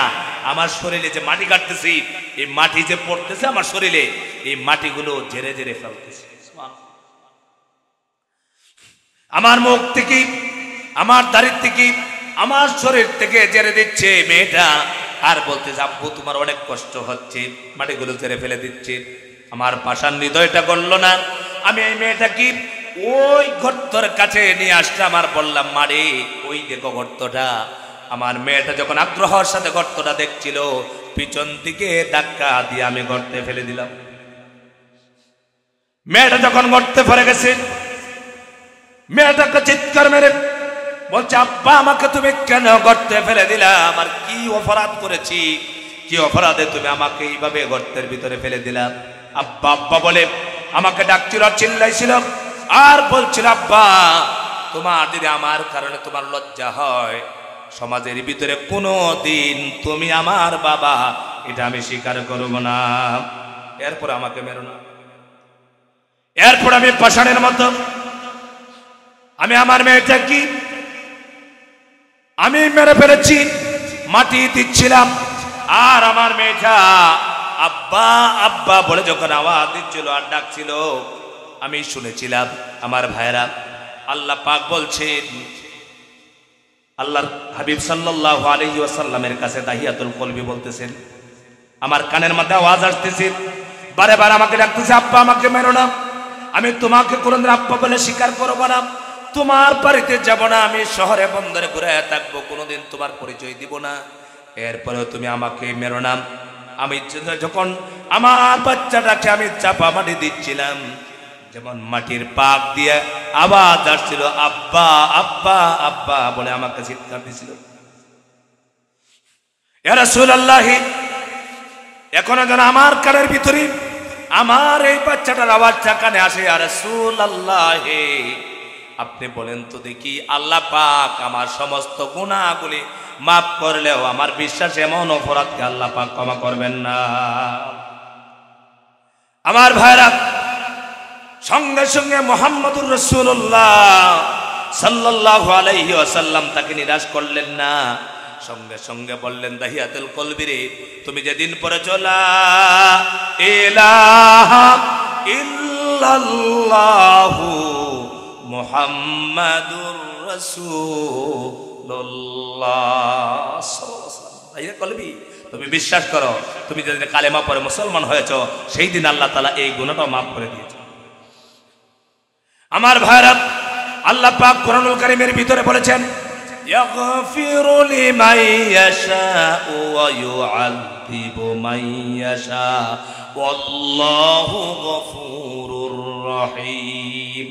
আমার শরীরে যে মাটি কাটতেছি, এই মাটি যে পড়তেছে আমার শরীরে, এই মাটিগুলো ঝেড়ে ঝেড়ে ফেলতেছে। আমার মুখ থেকে, আমার দাড়ির থেকে, আমার শরীর থেকে ঝেড়ে দিচ্ছে মেয়েটা। আর বলতে আব্বু তোমার অনেক কষ্ট হচ্ছে, মাটিগুলো ঝেড়ে ফেলে দিচ্ছে। আমার পাষাণ হৃদয়টা গড়ল না। আমি এই মেয়েটাকে ওই গর্তর কাছে নিয়ে আসলাম আর বললাম মারে ওই দেখো গর্তটা। আমার মেয়েটা যখন আগ্রহের সাথে গর্তটা দেখছিল, পিছন দিকে ধাক্কা দিয়ে আমি গর্তে ফেলে দিলাম। মেয়েটা যখন গর্তে পড়ে গেছে, মেয়েটাকে চিৎকার মেরে বলছে আব্বা আমাকে তুমি কেন গর্তে ফেলে দিলা? আমার কি অপরাধ করেছি, কি অপরাধে তুমি আমাকে এইভাবে গর্তের ভিতরে ফেলে দিলা? আব্বা আব্বা বলে আমাকে ডাকছিল, চিল্লাইছিল আর বলছিল আব্বা তোমার যদি আমার কারণে তোমার লজ্জা হয়, সমাজের ভিতরে কোনো দিন তুমি আমার বাবা, এটা আমি স্বীকার করব না। এরপর আমাকে মেরো না। এরপর আমি পাষাণের মতো আমি আমার মেয়েটা কি আমি মেরে ফেলেছি, মাটি দিচ্ছিলাম। আর আমার মেয়েটা আব্বা আব্বা বলে যখন আওয়াজ দিচ্ছিল আর ডাকছিল, আমি শুনেছিলাম। আমার ভাইরা, আল্লাহ পাক বলছেন, আল্লাহর হাবিব সাল্লাল্লাহু আলাইহি ওয়াসাল্লামের কাছে দাহিয়াতুল কলবি বলতেছেন, আমার কানের মধ্যে আওয়াজ আসতেছে, বারে বারে আমাকে ডাকতেছে আব্বা আমাকে মেরো না, আমি তোমাকে কোনদিন আব্বা বলে স্বীকার করব না, তোমার বাড়িতে যাব না, আমি শহরে বন্দরে ঘুরে থাকবো, কোনোদিন তোমার পরিচয় দিব না। এরপরেও তুমি আমাকে মেরো না। আমি যখন আমার বাচ্চাটাকে আমি চাপা মাটি দিচ্ছিলাম, যেমন মাটির পাক দিয়ে আওয়াজ আসছিল আব্বা আব্বা আব্বা বলে আমাকে চিৎকার দিছিল। ইয়া রাসূলুল্লাহ, এখনো যেন আমার কানের ভিতরে আমার এই বাচ্চাটার আওয়াজটা কানে আসে। ইয়া রাসূলুল্লাহ, আপনি বলেন তো দেখি, আল্লাহ পাক আমার সমস্ত গুনাহগুলি মাফ করলেও আমার বিশ্বাস এমন অপরাধকে আল্লাহ পাক ক্ষমা করবেন না। আমার ভাইরা, সঙ্গে সঙ্গে মুহাম্মদুর রাসূলুল্লাহ সাল্লাল্লাহু আলাইহি ওয়াসাল্লাম তাকে নিরাশ করলেন না, সঙ্গে সঙ্গে বললেন দাহিয়াতুল কলবি রে, তুমি যেদিন পড়েছো লা ইলাহা ইল্লাল্লাহু মুহাম্মাদুর রাসূলুল্লাহ সাল্লাল্লাহু আলাইহি কলবি, তুমি বিশ্বাস করো তুমি যেদিন কালেমা পড়ে মুসলমান হয়েছো সেই দিন আল্লাহ তাআলা এই গুনাহটা মাফ করে দিয়েছে। আমার ভাইরা, আল্লাহ পাক কোরআনুল কারীমের ভিতরে বলেছেন ইয়াগফিরু লিমান ইয়াশাউ ওয়া ইউআযযিবু মান ইয়াশাউ ওয়াল্লাহু গফুরুর রহিম।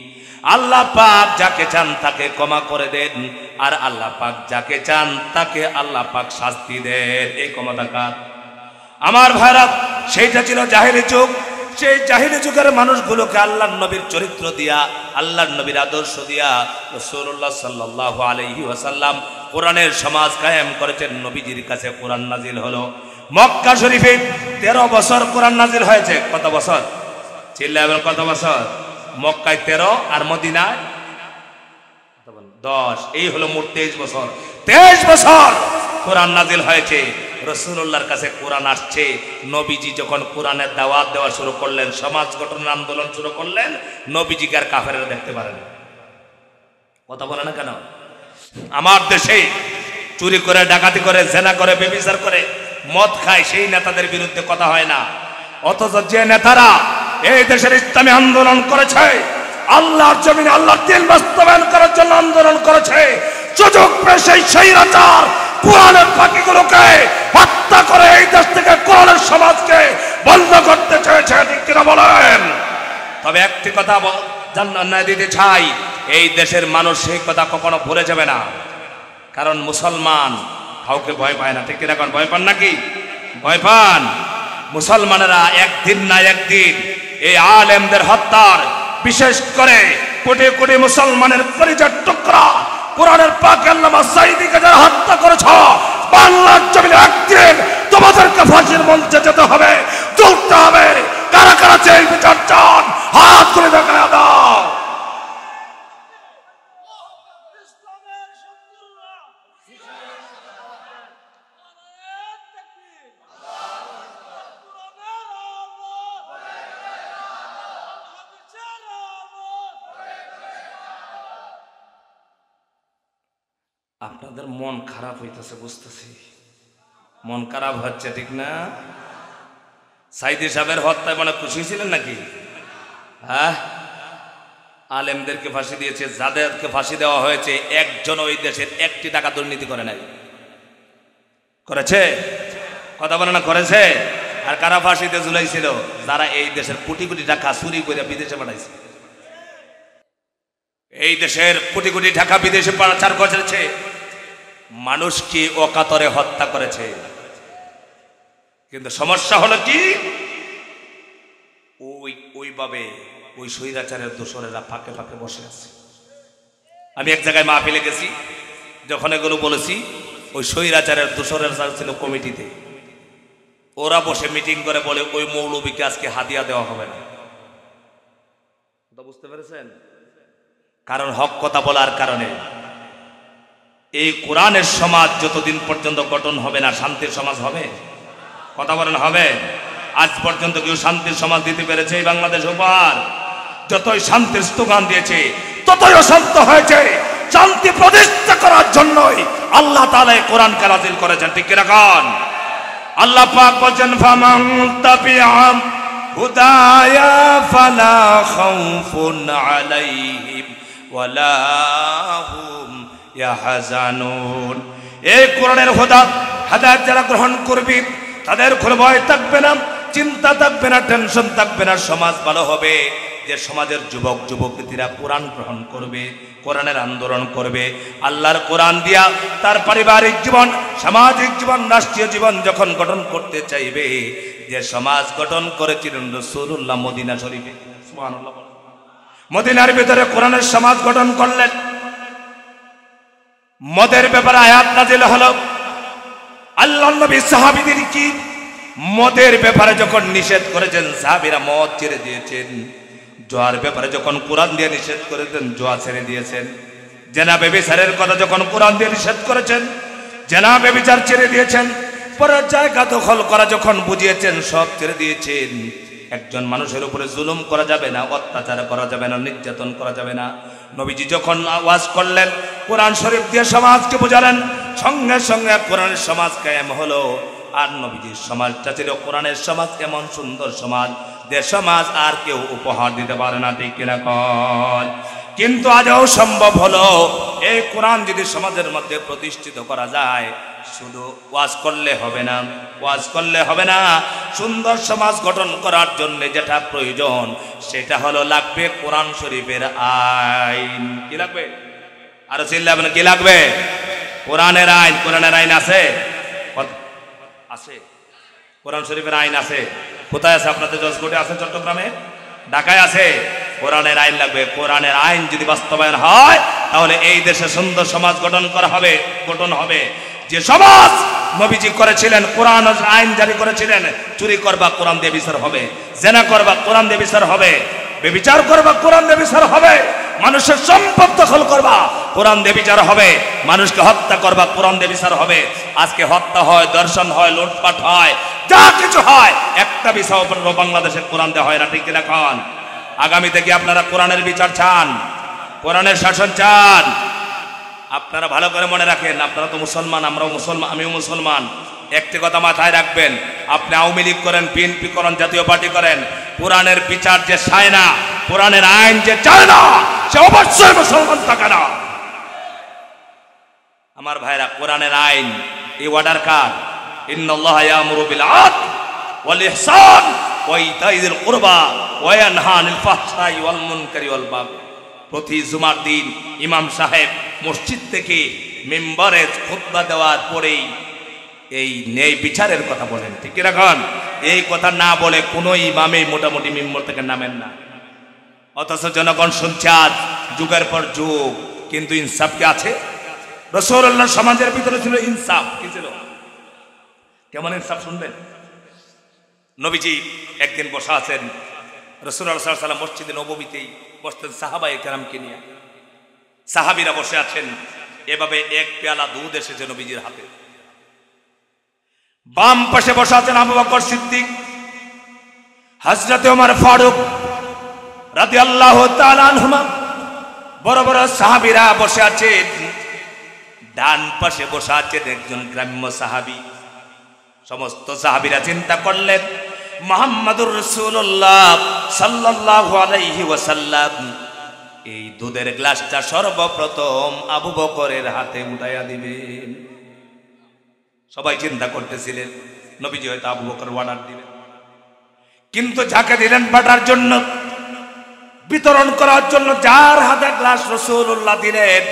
আল্লাহ পাক যাকে চান তাকে ক্ষমা করে দেন, আর আল্লাহ পাক যাকে চান তাকে আল্লাহ পাক শাস্তি দেন। এই ক্ষমতা কার? আমার ভাইরা, সেইটা ছিল জাহেলি যুগ। সেই জাহিলি যুগের মানুষগুলোকে আল্লাহর নবীর চরিত্র দিয়া, আল্লাহর নবীর আদর্শ দিয়া রাসূলুল্লাহ সাল্লাল্লাহু আলাইহি ওয়াসাল্লাম কোরআনের সমাজ কায়েম করেছেন। নবীজির কাছে কোরআন নাজিল হলো মক্কা শরীফে 13 বছর কোরআন নাজিল হয়েছে। কত বছর? চিল্লাবেন কত বছর? মক্কায় 13 আর মদিনায় 10, এই হলো মোট 23 বছর। 23 বছর কোরআন নাজিল হয়েছে। রাসূলুল্লাহর কাছে কোরআন আসছে। নবীজি যখন কোরআনের দাওয়াত দেওয়া শুরু করলেন, সমাজ গঠনের আন্দোলন শুরু করলেন, নবীজিকে আর কাফেররা দেখতে পারেন। কথা বলে না কেন? আমার দেশে চুরি করে, ডাকাতি করে, জেনা করে, ব্যভিচার করে, মদ খায়, সেই নেতাদের বিরুদ্ধে কথা হয় না। অথচ যে নেতারা এই দেশের ইসলামী আন্দোলন করেছে, আল্লাহর জমিনে আল্লাহর দ্বীন বাস্তবায়ন করার জন্য আন্দোলন করেছে, সুযোগ পেয়ে সেই স্বৈরাচার কোরআনের পাখিগুলোকে হত্যা করে এই দেশ থেকে কোরআনের সমাজকে বন্ধ করতে চেয়েছে। ঠিক কিনা বলেন? তবে একটি কথা জানিয়ে দিতে চাই, এই দেশের মানুষ সেই কথা কখনো ভুলে যাবে না। কারণ মুসলমান কাউকে ভয় পায় না। ঠিক কিনা? এখন ভয় পান নাকি? ভয় পান? মুসলমানেরা একদিন না একদিন এই আলেমদের হত্যার, বিশেষ করে কোটি কোটি মুসলমানের পরিচয় টুকরা কোরআনের পাক আল্লামা সাঈদীকে যারা হত্যা করেছ, বাংলার জমিনে একদিন তোমাদেরকে ফাঁসির মঞ্চে যেতে হবে, চলতে হবে। কারা কারা জেল বিচার চান হাত তুলে দেখা দাও। আপনাদের মন খারাপ হইতেছে, বুঝতেছি মন খারাপ হচ্ছে, ঠিক না? সাইদি সাহেবের হত্যায় মানে খুশি ছিলেন নাকি? হ্যাঁ, আলেমদেরকে ফাঁসি দিয়েছে। যাদেরকে ফাঁসি দেওয়া হয়েছে একজন ওই দেশের 1টি টাকা দুর্নীতি করে নাই। করেছে? কথা বলে না, করেছে? আর কারা ফাঁসিতে ঝুলাইছিল? যারা এই দেশের কোটি কোটি টাকা চুরি করে বিদেশে পাঠাইছে। এই দেশের কোটি কোটি টাকা বিদেশে পাচার করেছে, মানুষকে অকাতরে হত্যা করেছে। কিন্তু সমস্যা হলো কি, ওইভাবে ওই স্বৈরাচারের দোসরেরা ফাঁকে ফাঁকে বসে আছে। আমি এক জায়গায় মাহফিলে গেছি, যখন এগুলো বলেছি, ওই স্বৈরাচারের দোসরেরা ছিল কমিটিতে। ওরা বসে মিটিং করে বলে ওই মৌলবীকে আজকে হাদিয়া দেওয়া হবে না। বুঝতে পেরেছেন? কারণ হক কথা বলার কারণে। এই কোরআনের সমাজ যতদিন পর্যন্ত গঠন হবে না, শান্তির সমাজ হবে? কথা বলেন, হবে? আজ পর্যন্ত কেউ শান্তির সমাজ দিতে পেরেছে এই বাংলাদেশ উপহার? যতই শান্তির স্লোগান দিয়েছে ততই অশান্ত হয়েছে। শান্তি প্রতিষ্ঠা করার জন্যই আল্লাহ তাআলা এই কোরআনকে নাযিল করেছেন। ঠিক কিনা কোন? আল্লাহ পাক বলেন ফামান তাবিআ হুদায়া ফালা খাউফুন আলাইহিম ওয়ালা হুম ইয়াহজানুন। এই কোরআনের হেদায়েত যারা গ্রহণ করবে তাদের কোনো ভয় থাকবে না, চিন্তা থাকবে না, টেনশন থাকবে না। সমাজ ভালো হবে। যে সমাজের যুবক যুবতীরা কোরআন গ্রহণ করবে, কোরআনের আন্দোলন করবে, আল্লাহর কোরআন দিয়া তার পারিবারিক জীবন, সামাজিক জীবন, রাষ্ট্রীয় জীবন যখন গঠন করতে চাইবে, যে সমাজ গঠন করেছিলেন রাসূলুল্লাহ মদিনা শরীফে, সুবহানাল্লাহ, মদিনার ভিতরে কোরআনের সমাজ গঠন করলেন। মদের ব্যাপারে আয়াত নাযিল হলো। আল্লাহর নবী সাহাবীদের কি মদের ব্যাপারে যখন নিষেধ করেছেন, সাহাবীরা মদ ছেড়ে দিয়েছেন। জুয়ার ব্যাপারে যখন কোরআন দিয়ে নিষেধ করেছেন, জুয়া ছেড়ে দিয়েছেন। জেনা ব্যভিচারের কথা যখন কোরআন দিয়ে নিষেধ করেছেন, জেনা ব্যভিচার ছেড়ে দিয়েছেন, পরের জায়গা দখল করা যখন বুঝিয়েছেন, সব ছেড়ে দিয়েছেন। একজন মানুষের উপরে জুলুম করা যাবে না, অত্যাচার করা যাবে না, নির্যাতন করা যাবে না। নবীজি যখন ওয়াজ করলেন, কোরআন শরীফ দিয়ে সমাজকে বোঝালেন, সঙ্গে সঙ্গে কোরআনের সমাজ কায়েম হলো। আর নবীজির সমাজটা ছিল কোরআনের সমাজ, এমন সুন্দর সমাজ যে সমাজ আর কেউ উপহার দিতে পারে না, ঠিক কিনা কন? কিন্তু আজও সম্ভব হলো এই কোরআন যদি সমাজের মধ্যে প্রতিষ্ঠিত করা যায়, শুধু ওয়াজ করলে হবে না, ওয়াজ করলে হবে না। সুন্দর সমাজ গঠন করার জন্য যেটা প্রয়োজন সেটা হলো লাগবে কোরআন শরীফের আইন। কি লাগবে? আরো চিল্লাবেন, কি লাগবে? কোরআনের আইন। কোরআনের আইন আছে? আছে। কোরআন শরীফের আইন আছে। কোথায় আছে? আপনাদের জজকোটে আছে, চট্টগ্রামে, ঢাকায় আছে। কোরআনের আইন লাগবে। কোরআনের আইন যদি বাস্তবায়ন হয় তাহলে এই দেশে সুন্দর সমাজ গঠন হবে। যে সমাজ নবীজি করেছিলেন, কোরআন আইন জারি করেছিলেন, চুরি করবা কোরআন দিয়ে বিচার হবে, জেনা করবা কোরআন দিয়ে বিচার হবে, বেবিচার করবা কোরআন দিয়ে বিচার হবে, মানুষের সম্পদ দখল করবা কোরআন দিয়ে বিচার হবে, মানুষকে হত্যা করবা কোরআন দিয়ে বিচার হবে। আজকে হত্যা হয়, দর্শন হয়, লুটপাট হয়, যা কিছু হয়, একটা বিচার বাংলাদেশের কোরআন দিয়ে হয় না, ঠিক কিনা কন? আগামী থেকে আপনারা কোরআনের বিচার চান, কোরআনের শাসন চান। আপনারা ভালো করে মনে রাখেন, আপনারা তো মুসলমান, আমরাও মুসলমান, আমিও মুসলমান। একটি কথা মাথায় রাখবেন, আপনি আওয়ামী লীগ করেন, বিএনপি করেন, জাতীয় পার্টি করেন, কোরআনের বিচার যে চায় না, কোরআনের আইন যে চায় না, সে অবশ্যই মুসলমান থাকে না। আমার ভাইরা, কোরআনের আইন এই অর্ডার কার? ইন্নাল্লাহা ইয়ামুরু বিল আদল ওয়াল ইহসান ওয়া ইতাইযিল কুরবা ওয়া ইয়ানহা আনিল ফাহশাই ওয়াল মুনকারি ওয়াল বাগই। প্রতি জুমার দিন ইমাম সাহেব মসজিদ থেকে মিম্বরে খুতবা দেওয়ার পরেই এই ন্যায় বিচারের কথা বলেন, ঠিক রাখুন। এই কথা না বলে কোনো ইমামে মোটামুটি মিম্বর থেকে নামেন না। অথচ জনগণ শুনছে আজ যুগের পর যুগ, কিন্তু ইনসাফ কি আছে? রাসূলুল্লাহ সমাজের ভিতরে ছিল ইনসাফ। কি ছিল? কেমন ইনসাফ শুনবেন। নবীজি একদিন বসা আছেন, রাসূলুল্লাহ সাল্লাল্লাহু আলাইহি ওয়াসাল্লাম মসজিদে নববীতেই বসতেন সাহাবায়ে কেরামকে নিয়ে। সাহাবীরা বসে আছেন, এভাবে এক পেয়ালা দুধ এসেছে নবীজির হাতে। বাম পাশে বসে আছেন আবু বকর সিদ্দিক, হযরত ওমর ফারুক রাদিয়াল্লাহু তাআলা আনহুমা। বড় বড় সাহাবীরা বসে আছেন। ডান পাশে বসে আছেন একজন গ্রাম্য সাহাবী। সমস্ত সাহাবীরা চিন্তা করলেন, মুহাম্মাদুর রাসূলুল্লাহ সাল্লাল্লাহু আলাইহি ওয়াসাল্লাম এই দুধের গ্লাসটা সর্বপ্রথম আবু বকরের হাতে উঠাইয়া দিবেন। সবাই চিন্তা করতেছিলেন নবীজি হয়তো আবু বকর অর্ডার দিবেন, কিন্তু যাকে দিলেন বাটার জন্য, বিতরণ করার জন্য, যার হাতে গ্লাস রাসূলুল্লাহ দিলেন,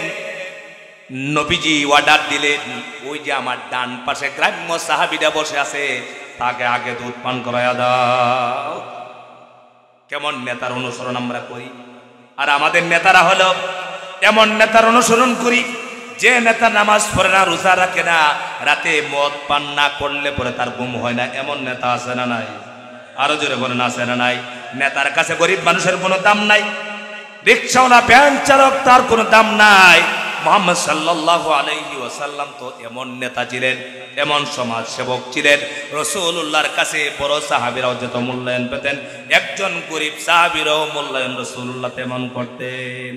নবীজি অর্ডার দিলেন, ওই যে আমার ডান পাশে গ্রাম্য সাহাবীরা বসে আছে, তাকে আগে দুধ পান করাইয়া দাও। কেমন নেতার অনুসরণ আমরা করি। আর আমাদের নেতারা হলো এমন নেতার অনুসরণ করি, যে নেতা নামাজ পড়ে না, রোজা রাখে না, রাতে মদ পান না করলে পরে তার ঘুম হয় না। এমন নেতা আছে না নাই? আরো জোরে বলেন, আছে না নাই? নেতার কাছে গরিব মানুষের কোনো দাম নাই, রিকশাওয়ালা ভ্যান চালক তার কোনো দাম নাই। মুহাম্মদ সাল্লাল্লাহু আলাইহি ওয়াসাল্লাম তো এমন নেতা ছিলেন, এমন সমাজ সেবক ছিলেন। রাসূলুল্লাহর কাছে বড় সাহাবীরাও যত মূল্যায়ন পেতেন, একজন গরিব সাহাবীরাও মূল্যায়ন রাসূলুল্লাহ তেমন করতেন।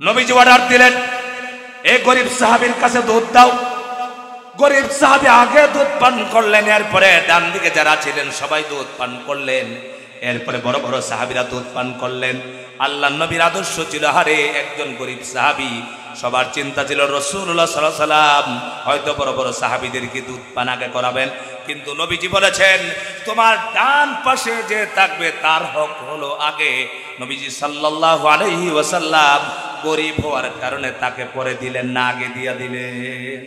নবীজি অর্ডার দিলেন, এই গরিব সাহাবীর কাছে দুধ দাও। গরিব সাহাবী আগে দুধ পান করলেন, এরপরে ডান দিকে যারা ছিলেন সবাই দুধ পান করলেন, এরপরে বড় বড় সাহাবীরা দুধ পান করলেন। আল্লাহর নবীর আদর্শ ছিল, হারে একজন গরিব সাহাবী, সবার চিন্তা ছিল রাসূলুল্লাহ সাল্লাল্লাহু আলাইহি ওয়াসাল্লাম হয়তো বড় বড় সাহাবীদেরকে দুধ পান আগে করাবেন, কিন্তু নবীজি বলেছেন তোমার ডান পাশে যে থাকবে তার হক হলো আগে। নবীজি সাল্লাল্লাহু আলাইহি ওয়াসাল্লাম গরিব হওয়ার কারণে তাকে পরে দিলেন না, আগে দিয়ে দিলেন।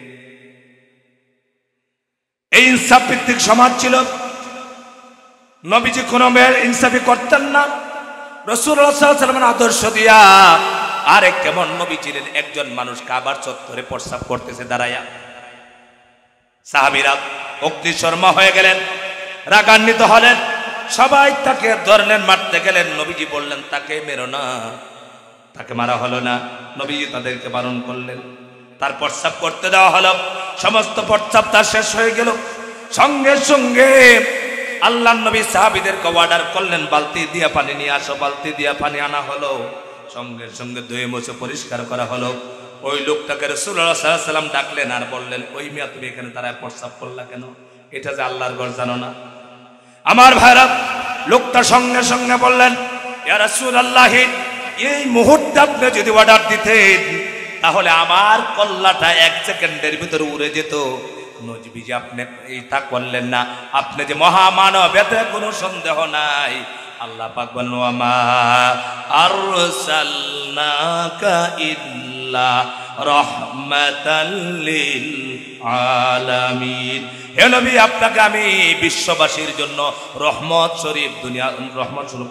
এই ইনসাফ ভিত্তিক সমাজ ছিল। নবীজি কোনো মেয়ের ইনসাফি করতেন না। রাসূলুল্লাহ সাল্লাল্লাহু আলাইহি ওয়াসাল্লামের আদর্শ দিয়া আরে কেমন নবী ছিলেন, একজন মানুষ কাবার চত্বরে প্রস্রাব করতেছে দাঁড়াইয়া, সাহাবীরা অগ্নিশর্মা হয়ে গেলেন, রাগান্বিত হলেন, সবাই তাকে ধরলেন, মারতে গেলেন। নবীজি বললেন তাকে মেরো না, তাকে মারা হলো না, নবীজি তাদেরকে বারণ করলেন। তার প্রস্রাব করতে দেওয়া হলো, সমস্ত প্রস্রাব তার শেষ হয়ে গেল। সঙ্গে সঙ্গে আল্লাহর নবী সাহাবীদেরকে অর্ডার করলেন, বালতি দিয়া পানি নিয়ে আসো। বালতি দিয়া পানি আনা হলো, সঙ্গে সঙ্গে ধুয়ে মুছে পরিষ্কার করা হলো। ওই লোকটাকে রাসূলুল্লাহ সাল্লাল্লাহু আলাইহি ওয়াসাল্লাম ডাকলেন আর বললেন, ওই মিয়া তুমি এখানে দাঁড়ায় প্রস্রাব করলা কেন? এটা যে আল্লাহর ঘর জানো না? আমার ভাইরা, লোকটা সঙ্গে সঙ্গে বললেন, ইয়া রাসূলুল্লাহ, এই মুহূর্তে আপনি যদি অর্ডার দিতেন তাহলে আমার কল্লাটা 1 সেকেন্ডের ভিতরে উড়ে যেত। নবীজি আপনি এটা করলেন না, আপনি যে মহামানব এতে কোনো সন্দেহ নাই। আল্লাহ পাক বলেন, ওয়ামা আরসালনাকা ইল্লা রাহমাতাল লিল আলামিন। হে নবী, আপনাকে আমি বিশ্ববাসীর জন্য রহমত স্বরূপ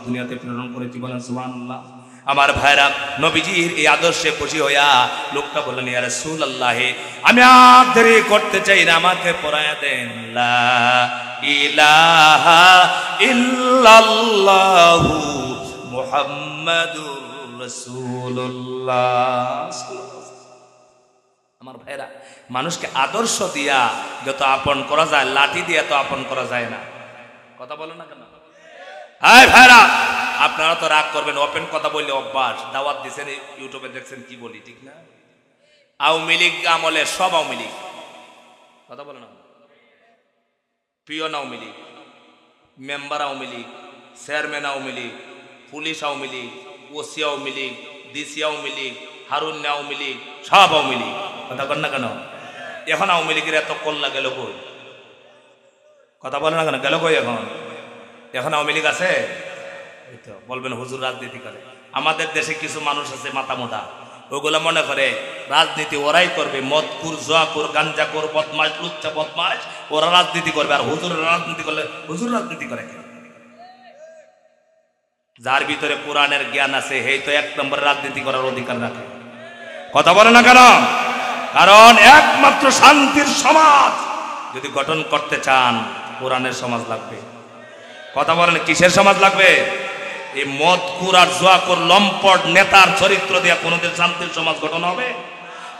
দুনিয়াতে প্রেরণ করেছি। বলেন সুবহানাল্লাহ। আমার ভাইরা, নবীজির এই আদর্শে খুশি হইয়া লোকটা বললেন, ইয়া রাসূলুল্লাহ, আমি আর দেরি করতে চাই না, আমাকে পড়ায়া দেন লা ইলাহা ইল্লাল্লাহু মুহাম্মাদুর রাসূলুল্লাহ। আমার ভাইরা, মানুষকে আদর্শ দিয়া যত আপন করা যায়, লাঠি দিয়া তো আপন করা যায় না। কথা বলো না কেন? হাই ভাইরা, আপনারা তো রাগ করবেন, ওপেন কথা বললে অভ্যাস। দাওয়াত দিচ্ছেন, ইউটিউবে দেখছেন কি বলি, ঠিক না? আওয়ামী লীগ আমলে সব আওয়ামী লীগ, কথা বলে না, peon Awami League, member Awami League, chairman Awami League, police Awami League, OC Awami League, DC Awami League, Harun Awami League, সব আওয়ামী লীগ। কথা বল না কেন? এখন আওয়ামী লীগের এত কল্লা গেল কই? কথা বলে না কেন? গেল কই? এখন আওয়ামী লীগ আছে? বলবেন হুজুর রাজনীতি করে। আমাদের দেশে কিছু মানুষ আছে মাথা মোটা, ওগুলো মনে করে রাজনীতি ওরাই করবে। মদকুর, জুয়াকুর, গাঞ্জাকুর, বদমাশ, লুচ্চা বদমাশ, ওরা রাজনীতি করবে। আর হুজুর রাজনীতি করলে হুজুর রাজনীতি করে কেন? যার ভিতরে কোরআনের জ্ঞান আছে সেই তো 1 নম্বরে রাজনীতি করার অধিকার রাখে। কথা বলে না কেন? কারণ একমাত্র শান্তির সমাজ যদি গঠন করতে চান, কোরআনের সমাজ লাগবে। কথা বলেন, কিসের সমাজ লাগবে? এই মদকুর আর জুয়াকুর লম্পট নেতার চরিত্র দিয়ে কোনোদিন শান্তির সমাজ গঠন হবে?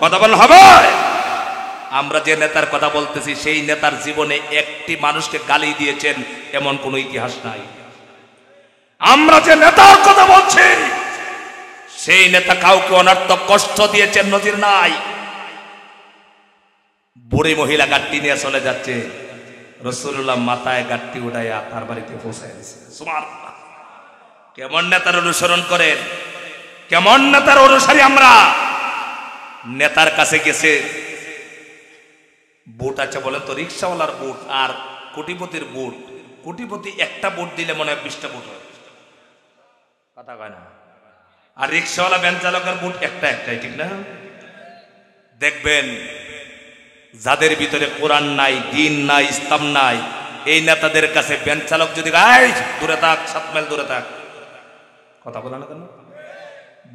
কথা বলেন, হবে? আমরা যে নেতার কথা বলতেছি, সেই নেতার জীবনে একটি মানুষকে গালি দিয়েছেন এমন কোনো ইতিহাস নাই। আমরা যে নেতার কথা বলছি, সেই নেতা কাউকে অনর্থক কষ্ট দিয়েছেন নজির নাই। বুড়ি মহিলা গাড়ি নিয়ে চলে যাচ্ছে, রাসূলুল্লাহ মাথায় গাড়ি উঠাইয়া তার বাড়িতে পৌঁছায় দিয়েছে। সুবহানাল্লাহ। কেমন নেতার অনুসরণ করেন, কেমন নেতার অনুসারী আমরা? নেতার কাছে গেছে, বুট আছে বলেন তো, রিক্সাওয়ালার বুট আর কোটিপতির বুট। কোটিপতি একটা বুট দিলে মনে হয় 20টা বুট হয়, কথা কয় না? আর রিক্সাওয়ালা ভ্যান চালকের বুট একটাই, ঠিক না? দেখবেন যাদের ভিতরে কোরআন নাই, দিন নাই, ইসলাম নাই, এই নেতাদের কাছে ভ্যান চালক যদি গায় দূরে থাক, 7 মাইল দূরে থাক। কথা বলে না কেন?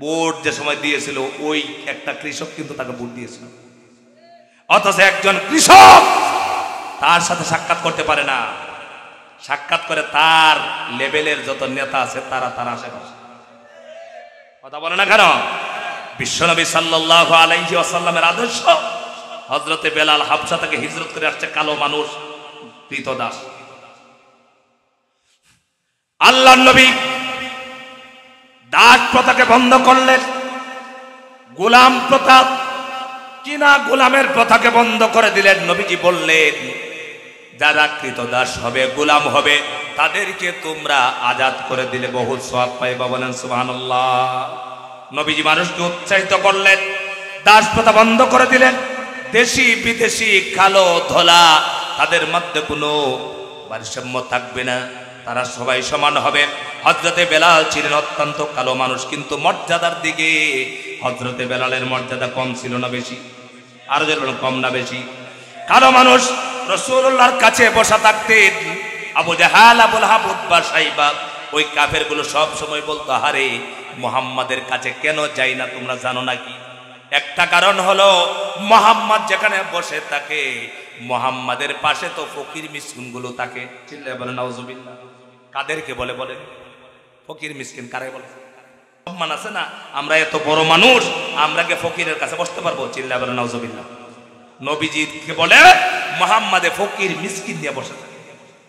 ভোট যে সময় দিয়েছিল ওই একটা কৃষক কিন্তু তাকে ভোট দিয়েছিল, অথচ একজন কৃষক তার সাথে সাক্ষাৎ করতে পারে না। সাক্ষাৎ করে তার লেভেলের যত নেতা আছে তারা তার আশেপাশে। কথা বলে না কেন? বিশ্বনবী সাল্লাল্লাহু আলাইহি ওয়াসাল্লামের আদর্শ, হযরতে বেলাল হাবশা থেকে হিজরত করে আসছে, কালো মানুষ, কৃতদাস। আল্লাহর নবী দাস প্রথাকে বন্ধ করলেন, গোলাম প্রথা, কিনা গোলামের প্রথাকে বন্ধ করে দিলেন। নবীজি বললেন, যারা কৃতদাস হবে, গোলাম হবে, তাদেরকে তোমরা আজাদ করে দিলে বহুত সওয়াব পাইবা। বলেন সুবহানাল্লাহ। নবীজি মানুষকে উৎসাহিত করলেন, দাস প্রথা বন্ধ করে দিলেন। দেশি বিদেশি, কালো ধলা, তাদের মধ্যে কোনো ভারসাম্য থাকবে না, তারা সবাই সমান হবে। হযরতে বেলাল ছিলেন অত্যন্ত কালো মানুষ, কিন্তু মর্যাদার দিকে হযরতে বেলালের মর্যাদা কম ছিল না বেশি? আরো যেন কম না বেশি? কালো মানুষ রাসূলুল্লাহর কাছে বসা থাকতেন। আবু জাহাল, আবুল হাব, উতবা, সাইবা, ওই কাফেরগুলো সব সময় বলতো, আরে মুহাম্মাদের কাছে কেন যাই না, তোমরা জানো নাকি? একটা কারণ হলো, মুহাম্মদ যেখানে বসে থাকে, মুহাম্মাদের পাশে তো ফকির মিসকিন গুলো থাকে। চিল্লায় বলেন নাউজুবিল্লাহ। কাদেরকে বলে? বলেন, ফকির মিসকিন কারে বলে? সম্মান আছে না, আমরা এত বড় মানুষ, আমরা কে ফকিরের কাছে বসতে পারবো? চিল্লা বলে নাউজুবিল্লাহ। নবীজিকে বলে মুহাম্মাদে ফকির মিসকিন দিয়ে বসে থাকে।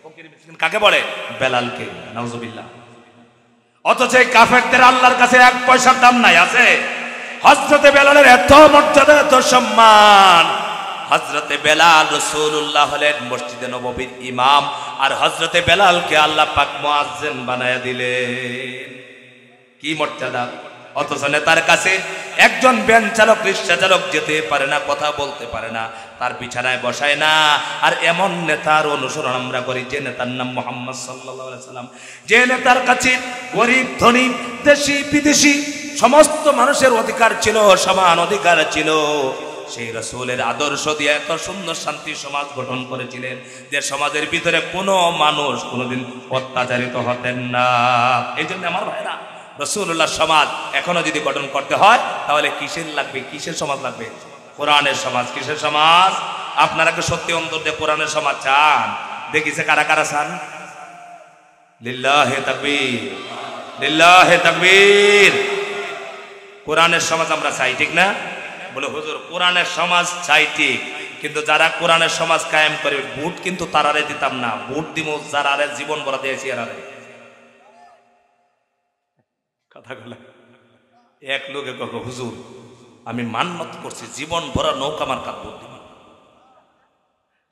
ফকির মিসকিন কাকে বলে? বেলালকে। নাউজুবিল্লাহ। অথচ এই কাফেরদের আল্লাহর কাছে এক পয়সার দাম নাই। আছে? হযরতে বেলালের এত মর্যাদা, এত সম্মান। হযরতে বেলাল রাসূলুল্লাহ হলেন মসজিদে নববীর ইমাম, আর হযরতে বেলালকে আল্লাহ পাক মুয়াজ্জিন বানায়া দিলেন। কি মর্যাদা! অথচ নেতার কাছে একজন ভ্যান চালক, রিক্সা চালক যেতে পারে না, কথা বলতে পারে না, তার বিছানায় বসায় না। আর এমন নেতার অনুসরণ আমরা করি যে নেতার নাম মুহাম্মদ সাল্লাল্লাহু আলাইহি সাল্লাম, যে নেতার কাছে গরিব ধনী দেশি বিদেশি সমস্ত মানুষের অধিকার ছিল, সমান অধিকার ছিল। সেই রাসূলের আদর্শ দিয়ে এত সুন্দর শান্তি সমাজ গঠন করেছিলেন যে সমাজের ভিতরে কোনো মানুষ কোনোদিন অত্যাচারিত হতেন না। এই জন্য আমার ভাইরা, রাসূলুল্লাহ সমাজ এখনো যদি গঠন করতে হয় তাহলে কিসের লাগবে? কিসের সমাজ লাগবে? কোরআনের সমাজ। কিসের সমাজ? আপনারা কি সত্যি অন্তর দিয়ে কোরআনের সমাজ চান? দেখিছে কারা কারা চান? লিল্লাহি তাকবীর, লিল্লাহি তাকবীর। কোরআনের সমাজ আমরা চাই, ঠিক না? বলে হুজুর কোরআনের সমাজ চাই ঠিক, কিন্তু যারা কোরআনের সমাজ কায়েম করে ভোট কিন্তু তারারে দিতাম না, ভোট দিব যারারে জীবন ভরা দিয়েছি এরারে। কথা বলে এক লোকে কখো হুজুর আমি মান্নত করছি জীবন ভরা নৌকা মার্কা ভোট দিব।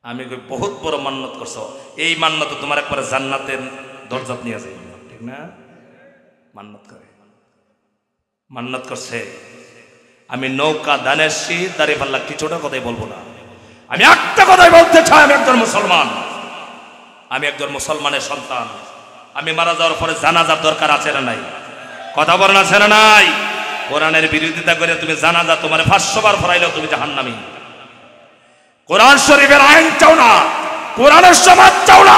আমি বহুত বড় মান্নত করছো, এই মান্নত তোমার একবার জান্নাতের দরজা নিয়ে যায়, ঠিক না? মান্নত করে, মান্নত করছে আমি নৌকা দানেশি দাঁড়িয়ে পাল্লা কিছুটা কথাই বলবো না, আমি একটা কথাই বলতে চাই, আমি একজন মুসলমান, আমি একজন মুসলমানের সন্তান। আমি মারা যাওয়ার পরে জানাজার দরকার আছে না নাই? কথা বলেন আছে না নাই? কোরআনের বিরোধিতা করে তুমি জানাজা তোমার 500 বার পড়াইলেও তুমি জাহান্নামী। কোরআন শরীফের আইন চাও না, কোরআনের সমাজ চাও না,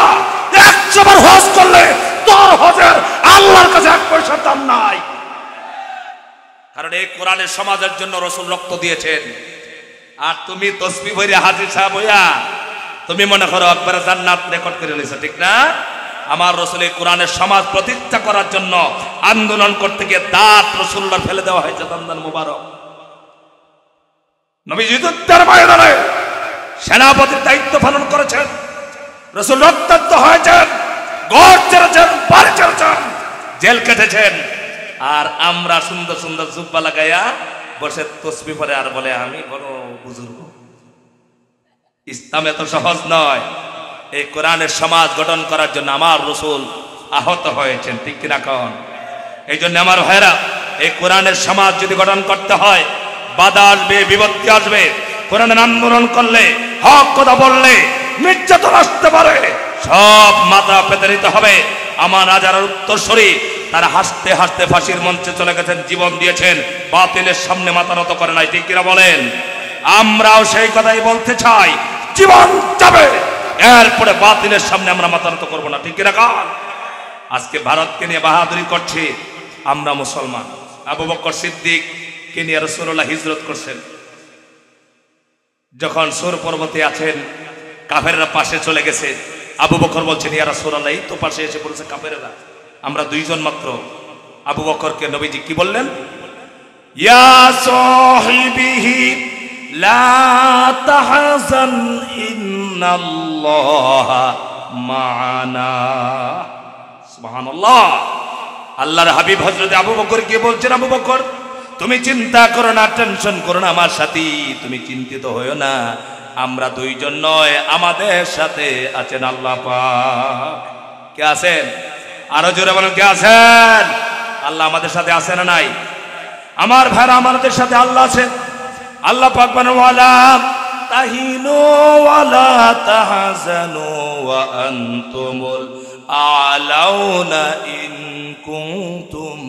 100 বার হজ করলে তোর হজের আল্লাহর কাছে 1 পয়সার দাম নাই। কারণ এই কোরআনের সমাজের জন্য রাসূল রক্ত দিয়েছেন। আর তুমি তসবিহ পড়ে হাজির সাহেব হইয়া তুমি মনে করো একবারে জান্নাত রেকর্ড করে নিয়েছো, ঠিক না? আমার রাসূল এই কোরআনের সমাজ প্রতিষ্ঠা করার জন্য আন্দোলন করতে গিয়ে দাঁত রাসূলুল্লাহ ফেলে দেওয়া হয়েছে, দন্দন মুবারক। নবীজি যুদ্ধের ময়দানে সেনাপতির দায়িত্ব পালন করেছেন, রাসূল রক্তাক্ত হয়েছেন, গড় ছেড়েছেন, বাড়ি ছেড়েছেন, জেল কেটেছেন। আর আমরা সুন্দর সুন্দর জুব্বা লাগাইয়া বসে তসবিহ পড়ে আর বলে আমি বড় বুজুর্গ। ইসলাম এত সহজ নয়। এই কোরআনের সমাজ গঠন করার জন্য আমার রাসূল আহত হয়েছেন, ঠিক কিনা কন? এই জন্য আমার ভাইরা, এই কোরআনের সমাজ যদি গঠন করতে হয়, বাধা আসবে, বিপত্তি আসবে। কোরআনের আন্দোলন করলে, হক কথা বললে নির্যাতন আসতে পারে, সব মাথা পেতে নিতে হবে। আমার রাজার উত্তরসূরি তারা হাসতে হাসতে ফাঁসির মঞ্চে চলে গেছেন, জীবন দিয়েছেন, বাতিলের সামনে মাথা নত করে নাই, ঠিক কিনা বলেন? আমরাও সেই কথাই বলতে চাই, জীবন যাবে, এরপরে বাতিলের সামনে আমরা মাথা নত করবো না, ঠিক কিনা কান? আজকে ভারতকে নিয়ে বাহাদুরি করছে, আমরা মুসলমান। আবু বকর সিদ্দিককে নিয়ে রাসূলুল্লাহ হিজরত করছেন, যখন সূর পর্বতে আছেন, কাফেররা পাশে চলে গেছে, আবু বকর বলছেন ইয়া রাসূলুল্লাহ এই তো পাশে এসে পড়েছে কাফেররা, আমরা দুইজন মাত্র। আবু বকরকে নবীজি কি বললেন? ইয়া সাহিবিহি লা তাহজান ইন্নাল্লাহা মা'ানা। সুবহানাল্লাহ। আল্লাহর হাবিব হযরত আবু বকরকে বলছেন, আবু বকর তুমি চিন্তা করো না, টেনশন করো না, আমার সাথী তুমি চিন্তিত হইও না, আমরা দুইজন নয়, আমাদের সাথে আছেন আল্লাহ পাক। কে আছেন? আরো জোরে বলেন, কে আছেন? আল্লাহ আমাদের সাথে আছে না নাই? আমার ভাইরা, আমাদের সাথে আল্লাহ আছেন। আল্লাহ পাক বলেন ওয়ালা তাহিনু ওয়ালা তাহজানু ওয়া আনতুমুল আলাউনা ইন কুনতুম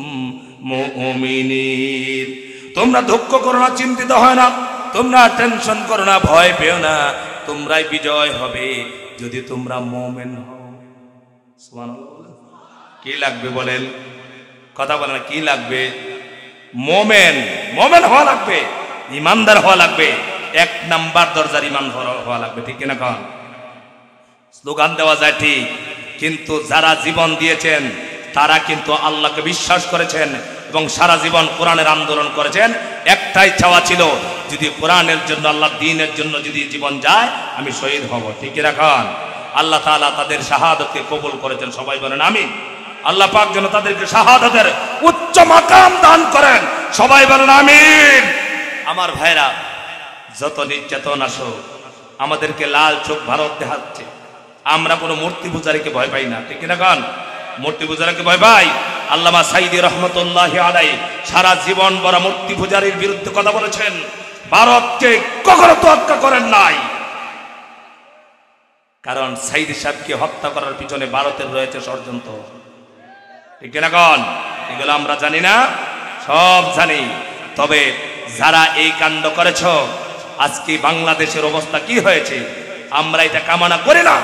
মুমিনিন। তোমরা দুঃখ করো না, চিন্তিত হয় না, তোমরা টেনশন করো না, ভয় পেও না, তোমরাই বিজয় হবে যদি তোমরা মুমিন হও। সুবহানাল্লাহ। কি লাগবে বলেন? কথা বলেন, কি লাগবে? মুমিন, মুমিন হওয়া লাগবে, ইমানদার হওয়া লাগবে, 1 নাম্বার দরজার ইমান হওয়া লাগবে, ঠিক কিনা কন? স্লোগান দেওয়া যায় ঠিক, কিন্তু যারা জীবন দিয়েছেন তারা কিন্তু আল্লাহকে বিশ্বাস করেছেন, এবং সারা জীবন কোরআনের আন্দোলন করেছেন। একটাই চাওয়া ছিল, যদি কোরআনের জন্য, আল্লাহ দ্বীনের জন্য যদি জীবন যায়, আমি শহীদ হব। ঠিক রাখান। আল্লাহ তাআলা তাদের শাহাদাতকে কবুল করেছেন, সবাই বলেন আমিন। আল্লাহ পাক যেন তাদেরকে শাহাদাতের উচ্চ মাকাম দান করেন, সবাই বলেন আমিন। আমার ভাইরা, যত নির্যাতন আসো, আমাদেরকে লাল চোখ ভারত দেখাচ্ছে, আমরা কোনো মূর্তি পূজারীকে ভয় পাই না। ঠিক না কান? মূর্তি পূজারীকে ভয় পাই? আল্লামা সাইদি রহমতুল্লাহি আলাইহি সারা জীবন বড় মূর্তি পূজারীর বিরুদ্ধে কথা বলেছেন, ভারতকে কখনো তোয়াক্কা করেন নাই। কারণ সাইদি সাহেবকে হত্যা করার পিছনে ভারতের রয়েছে ষড়যন্ত্র। ঠিক না কান? এগুলো আমরা জানি না? সব জানি। তবে যারা এই কাণ্ড করেছ, আজকে বাংলাদেশের অবস্থা কি হয়েছে, আমরা এটা কামনা করি না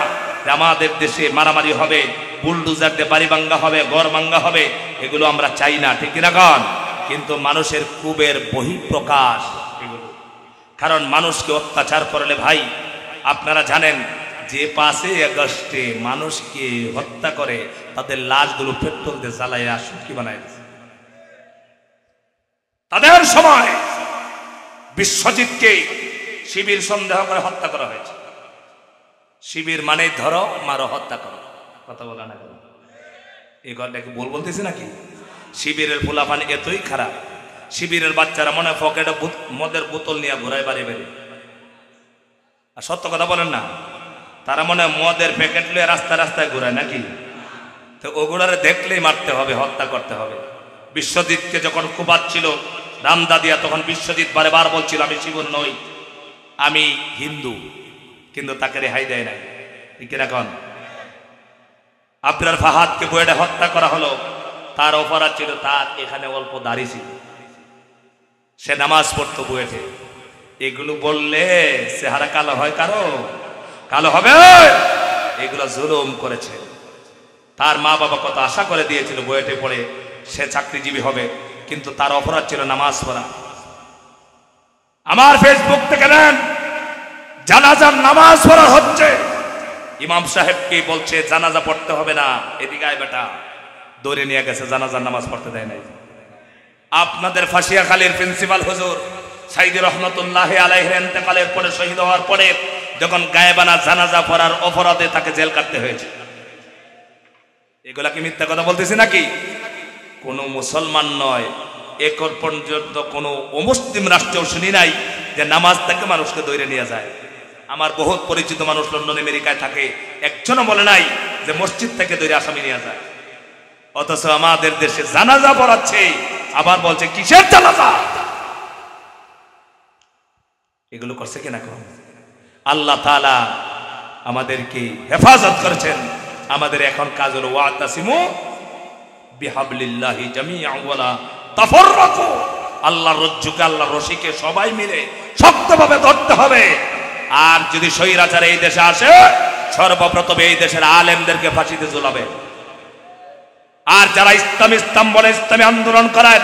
যে আমাদের দেশে মারামারি হবে, বুলডোজার দিয়ে বাড়ি ভাঙ্গা হবে, ঘর ভাঙ্গা হবে, এগুলো আমরা চাই না। ঠিক না কান? কিন্তু মানুষের ক্ষোভের বহিঃপ্রকাশ এগুলো। কারণ মানুষকে অত্যাচার করলে ভাই, আপনারা জানেন যে 5 আগস্টে মানুষকে হত্যা করে তাদের লাশগুলো পেট্রোল দিয়ে জ্বালাইয়া শুটকি বানায় দিয়েছে। তাদের সময় বিশ্বজিৎকে শিবির সন্দেহ করে হত্যা করা হয়েছে। শিবির মানে ধরো মারো, হত্যা করো, কথা বলা না করো, এই কথাটাকে বলতেছি নাকি? শিবিরের পোলাপান এতই খারাপ, শিবিরের বাচ্চারা মনে পকেটে মদের বোতল নিয়ে ঘোরায় বাড়ি বাড়ি। আর সত্য কথা বলেন না, তারা মনে মদের প্যাকেট লিয়ে রাস্তায় রাস্তায় ঘোরায় নাকি? তো ওগুলারে দেখলেই মারতে হবে, হত্যা করতে হবে। বিশ্বজিৎকে যখন কুবাচ্ছিল রামদাদিয়া, তখন বিশ্বজিৎ বারবার বলছিল আমি শিবন নই, আমি হিন্দু, কিন্তু তাকে রেহাই দেয় নাই। ঠিক এখন আবরার ফাহাদকে বইটা হত্যা করা হলো, তার অপরাধ ছিল তার এখানে অল্প দাড়ি ছিল, সে নামাজ পড়তো বুয়েটে। এগুলো বললে চেহারা কালো হয়, কারো কালো হবে? এগুলো জুলুম করেছে। তার মা বাবা কত আশা করে দিয়েছিল বুয়েটে পড়ে সে চাকরিজীবী হবে, কিন্তু তার অপরাধ ছিল নামাজ পড়া। আমার ফেসবুক থেকে নেন, জানাজার নামাজ পড়া হচ্ছে, ইমাম সাহেবকে বলছে জানাজা পড়তে হবে না, এদিকে আয় বেটা, দৌড়ে নিয়ে গেছে, জানাজার নামাজ পড়তে দেয় নাই। আপনাদের ফাঁসিয়াখালীর প্রিন্সিপাল হুজুর সাইদি রহমতুল্লাহি আলাইহির ইন্তেকালের পরে, শহীদ হওয়ার পরে, যখন গায়েবানা জানাজা পড়ার অপরাধে তাকে জেল কাটতে হয়েছে। এগুলা কি মিথ্যা কথা বলতেছি নাকি? কোন মুসলমান নয়, এখন পর্যন্ত কোনো অমুসলিম রাষ্ট্রেও শুনি নাই যে নামাজ থেকে মানুষকে দৌড়ে নিয়ে যায়। আমার বহুত পরিচিত মানুষ লন্ডন আমেরিকায় থাকে, একজনও বলে নাই যে মসজিদ থেকে দৌড়ে আসামি নিয়ে যায়। অথচ আমাদের দেশে জানাজা পড়াচ্ছে, আবার বলছে কিসের জানাজা। এগুলো করছে কিনা? আল্লাহ তাআলা আমাদেরকে হেফাজত করেছেন। আমাদের এখন কাজ হলো ওয়াতাসিমু বিহাবলিল্লাহি জামিআন ওয়ালা তাফাররাকু। আল্লাহর রজ্জুকে, আল্লাহর রশিকে সবাই মিলে শক্তভাবে ধরতে হবে। আর যদি স্বৈরাচার এই দেশে আসে, সর্বপ্রথম এই দেশের আলেমদেরকে ফাঁসিতে ঝুলাবে। আর যারা ইসলাম বলে ইসলামী আন্দোলন করেন,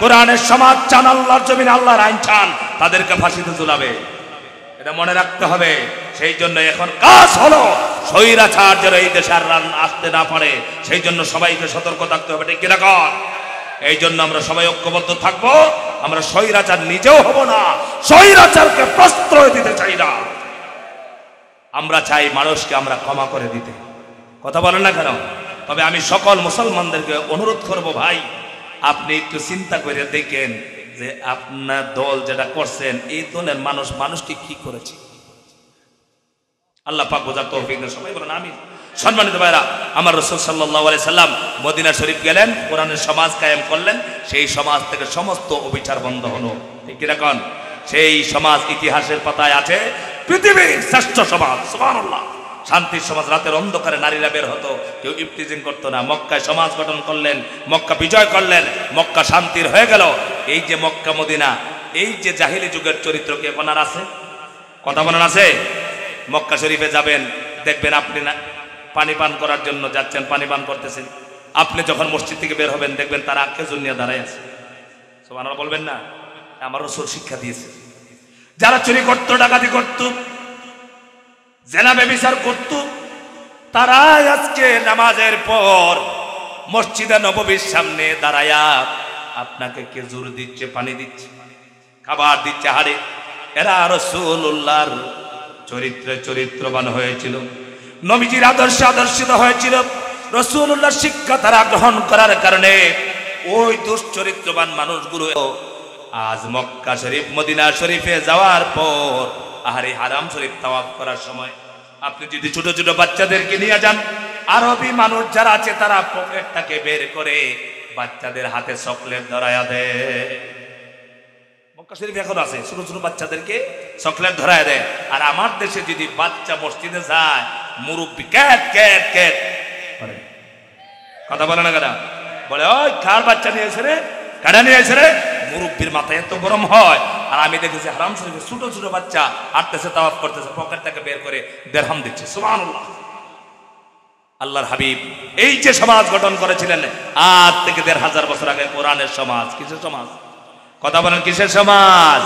কোরআনের সমাজ চান, আল্লাহর জমিনে আল্লাহর আইন চান, তাদেরকে ফাঁসিতে ঝুলাবে। এটা মনে রাখতে হবে। সেই জন্য এখন কাজ হলো স্বৈরাচার যেন এই দেশে আর আসতে না পারে, সেই জন্য সবাইকে সতর্ক থাকতে হবে। ঠিক কিনা কর? এই জন্য আমরা সবাই ঐক্যবদ্ধ থাকবো। আমরা স্বৈরাচার নিজেও হব না, স্বৈরাচারকে প্রশ্রয় দিতে চাই না। আমরা চাই মানুষকে আমরা ক্ষমা করে দিতে। কথা বলেন না কেন? তবে আমি সকল মুসলমানদেরকে অনুরোধ করব, ভাই আপনি একটু চিন্তা করে দেখেন যে আপনার দল যেটা করছেন, এই দলের মানুষকে কি করেছে। আল্লাহ পাক বোঝার তৌফিক দেন, সবাই বলেন আমিন। সম্মানিত ভাইরা, আমার রাসূল সাল্লাল্লাহু আলাইহি সাল্লাম মদিনা শরীফ গেলেন, কোরআনের সমাজ কায়েম করলেন, সেই সমাজ থেকে সমস্ত অবিচার বন্ধ হলো। ঠিক কি রাখুন? সেই সমাজ ইতিহাসের পাতায় আছে পৃথিবীর শ্রেষ্ঠ সমাজ। সুবহানাল্লাহ। শান্তির সমাজ। রাতের অন্ধকারে নারীরা বের হতো, কেউ ইফতিজিং করতো না। মক্কায় সমাজ গঠন করলেন, মক্কা বিজয় করলেন, মক্কা শান্তির হয়ে গেল। এই যে মক্কা মদিনা, এই যে জাহিলি যুগের চরিত্র কি এখন আর আছে? কথা বলেন আছে? মক্কা শরীফে যাবেন, দেখবেন আপনি না পানি পান করার জন্য যাচ্ছেন, পানি পান করতেছেন, আপনি যখন মসজিদ থেকে বের হবেন দেখবেন তারা খেজুর নিয়ে দাঁড়ায় আছে। সুবহানাল্লাহ বলবেন না? আমার রাসূল শিক্ষা দিয়েছে। যারা চুরি করত, ডাকাতি করত, জেনা ব্যভিচার করত, তারা আজকে নামাজের পর মসজিদে নববীর সামনে দাঁড়ায়া আপনাকে খেজুর দিচ্ছে, পানি দিচ্ছে, খাবার দিচ্ছে। হারে এরা রাসূলুল্লাহর চরিত্রে চরিত্রবান হয়েছিল, নবীজির আদর্শে আদর্শিত হয়েছিল। রাসূলুল্লাহর শিক্ষা তারা গ্রহণ করার কারণে ওই দুশ্চরিত্রবান মানুষগুলো আজ মক্কা শরীফ মদিনা শরীফে যাওয়ার পর আহারে হারাম শরীফ তাওয়াফ করার সময় আপনি যদি ছোট ছোট বাচ্চাদেরকে নিয়ে যান, আরবি মানুষ যারা আছে তারা পকেটটাকে বের করে বাচ্চাদের হাতে চকলেট ধরায়া দেয়। মক্কা শরীফ এখন আছে, ছোট ছোট বাচ্চাদেরকে চকলেট ধরায় দেয়। আর আমার দেশে যদি বাচ্চা মসজিদে যায়, মুরব্বী ক্যাট ক্যাট ক্যাট করে, কথা বলে না কেনা, বলে ওই কার বাচ্চা নিয়ে এসে রে, কারা নিয়ে এসে রে। মুরব্বীর মাথায় এত গরম হয়। আর আমি দেখেছি হারাম শরীফে ছোট ছোট বাচ্চা হাঁটতেছে, তাওয়াফ করতেছে, পকেট থেকে বের করে দিরহাম দিচ্ছে। সুবহানাল্লাহ। আল্লাহর হাবিব এই যে সমাজ গঠন করেছিলেন আজ থেকে ১৫০০ বছর আগে, কোরআনের সমাজ। কিসের সমাজ? কথা বলেন, কিসের সমাজ?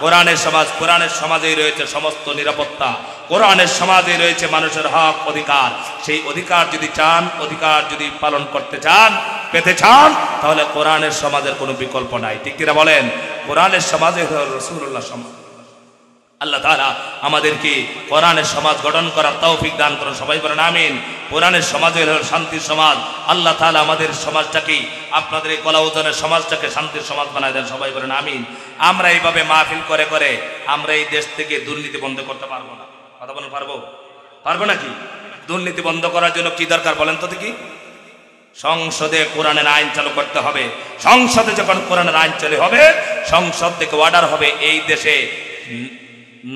কোরআনের সমাজ। কোরআনের সমাজেই রয়েছে সমস্ত নিরাপত্তা, কোরআনের সমাজেই রয়েছে মানুষের হক অধিকার। সেই অধিকার যদি চান, অধিকার যদি পালন করতে চান, পেতে চান, তাহলে কোরআনের সমাজের কোনো বিকল্প নাই। ঠিক কিনা বলেন? কোরআনের সমাজে রাসূলুল্লাহ সমাজ। আল্লাহ তাআলা আমাদেরকে কোরআনের সমাজ গঠন করার তৌফিক দান করুন, সবাই বলেন আমিন। কোরআনের সমাজে হল শান্তির সমাজ। আল্লাহ তাআলা আমাদের সমাজটাকে, আপনাদের এই কলাউজনের সমাজটাকে শান্তির সমাজ বানায় দেন, সবাই বলেন আমিন। আমরা এইভাবে মাহফিল করে করে আমরা এই দেশ থেকে দুর্নীতি বন্ধ করতে পারবো না। কথা বলেন, পারবো? পারবো নাকি? দুর্নীতি বন্ধ করার জন্য কি দরকার বলেন তো দেখি? সংসদে কোরআনের আইন চালু করতে হবে। সংসদে যখন কোরআনের আইন চালু হবে, সংসদ থেকে অর্ডার হবে এই দেশে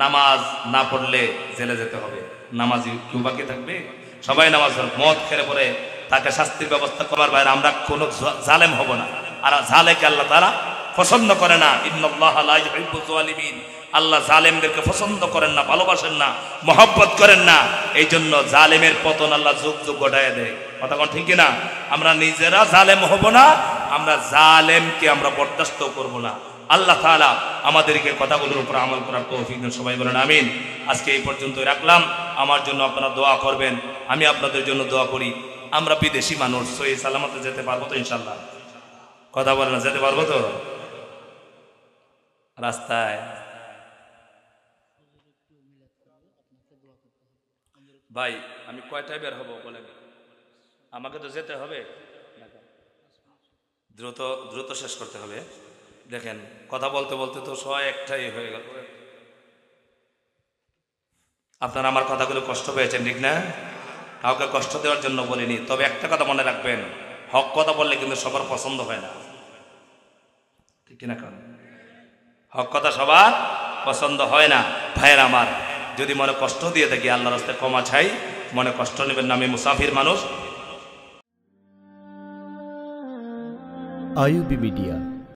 নামাজ না পড়লে জেলে যেতে হবে। নামাজি কেউ বাকি থাকবে? সবাই নামাজ পড়বে। মদ খেলে পরে তাকে শাস্তির ব্যবস্থা করার বাইরে আমরা কোনো জালেম হব না। আর জালেকে আল্লাহ তাআলা পছন্দ করে না। ইন্নাল্লাহা লা ইউহিব্বুয যালিমিন। আল্লাহ জালেমদেরকে পছন্দ করেন না, ভালোবাসেন না, মহব্বত করেন না। এই জন্য জালেমের পতন আল্লাহ যুগ যুগ ঘটায় দেয়। কথা কোন ঠিক না? আমরা নিজেরা জালেম হব না, আমরা জালেমকে আমরা বরদাস্ত করব না। আল্লাহ তাআলা আমাদেরকে কথাগুলোর উপর আমল করার তৌফিক দেন, সবাই বলেন আমিন। আজকে এই পর্যন্তই রাখলাম। আমার জন্য আপনারা দোয়া করবেন, আমি আপনাদের জন্য দোয়া করি। আমরা বিদেশি মানুষ, সহি সালামতে যেতে পারবো তো ইনশাআল্লাহ? কথা বলেন, যেতে পারবো তো? রাস্তায় ভাই আমি কয়টায় বের হবো বলেন? আমাকে তো যেতে হবে, দ্রুত দ্রুত শেষ করতে হবে। দেখেন কথা বলতে বলতে তো ১০১টাই হয়ে গেল। আপনারা আমার কথাগুলো কষ্ট পেয়েছেন, ঠিক না? কাউকে কষ্ট দেওয়ার জন্য বলিনি। তবে একটা কথা মনে রাখবেন, হক কথা বললে কিন্তু সবার পছন্দ হয় না, ঠিক কিনা? কারণ হক কথা সবার পছন্দ হয় না। ভাইয়ের আমার, যদি মনে কষ্ট দিয়ে থাকি আল্লাহর রাস্তায় ক্ষমা চাই, মনে কষ্ট নেবেন না, আমি মুসাফির মানুষ। IUB media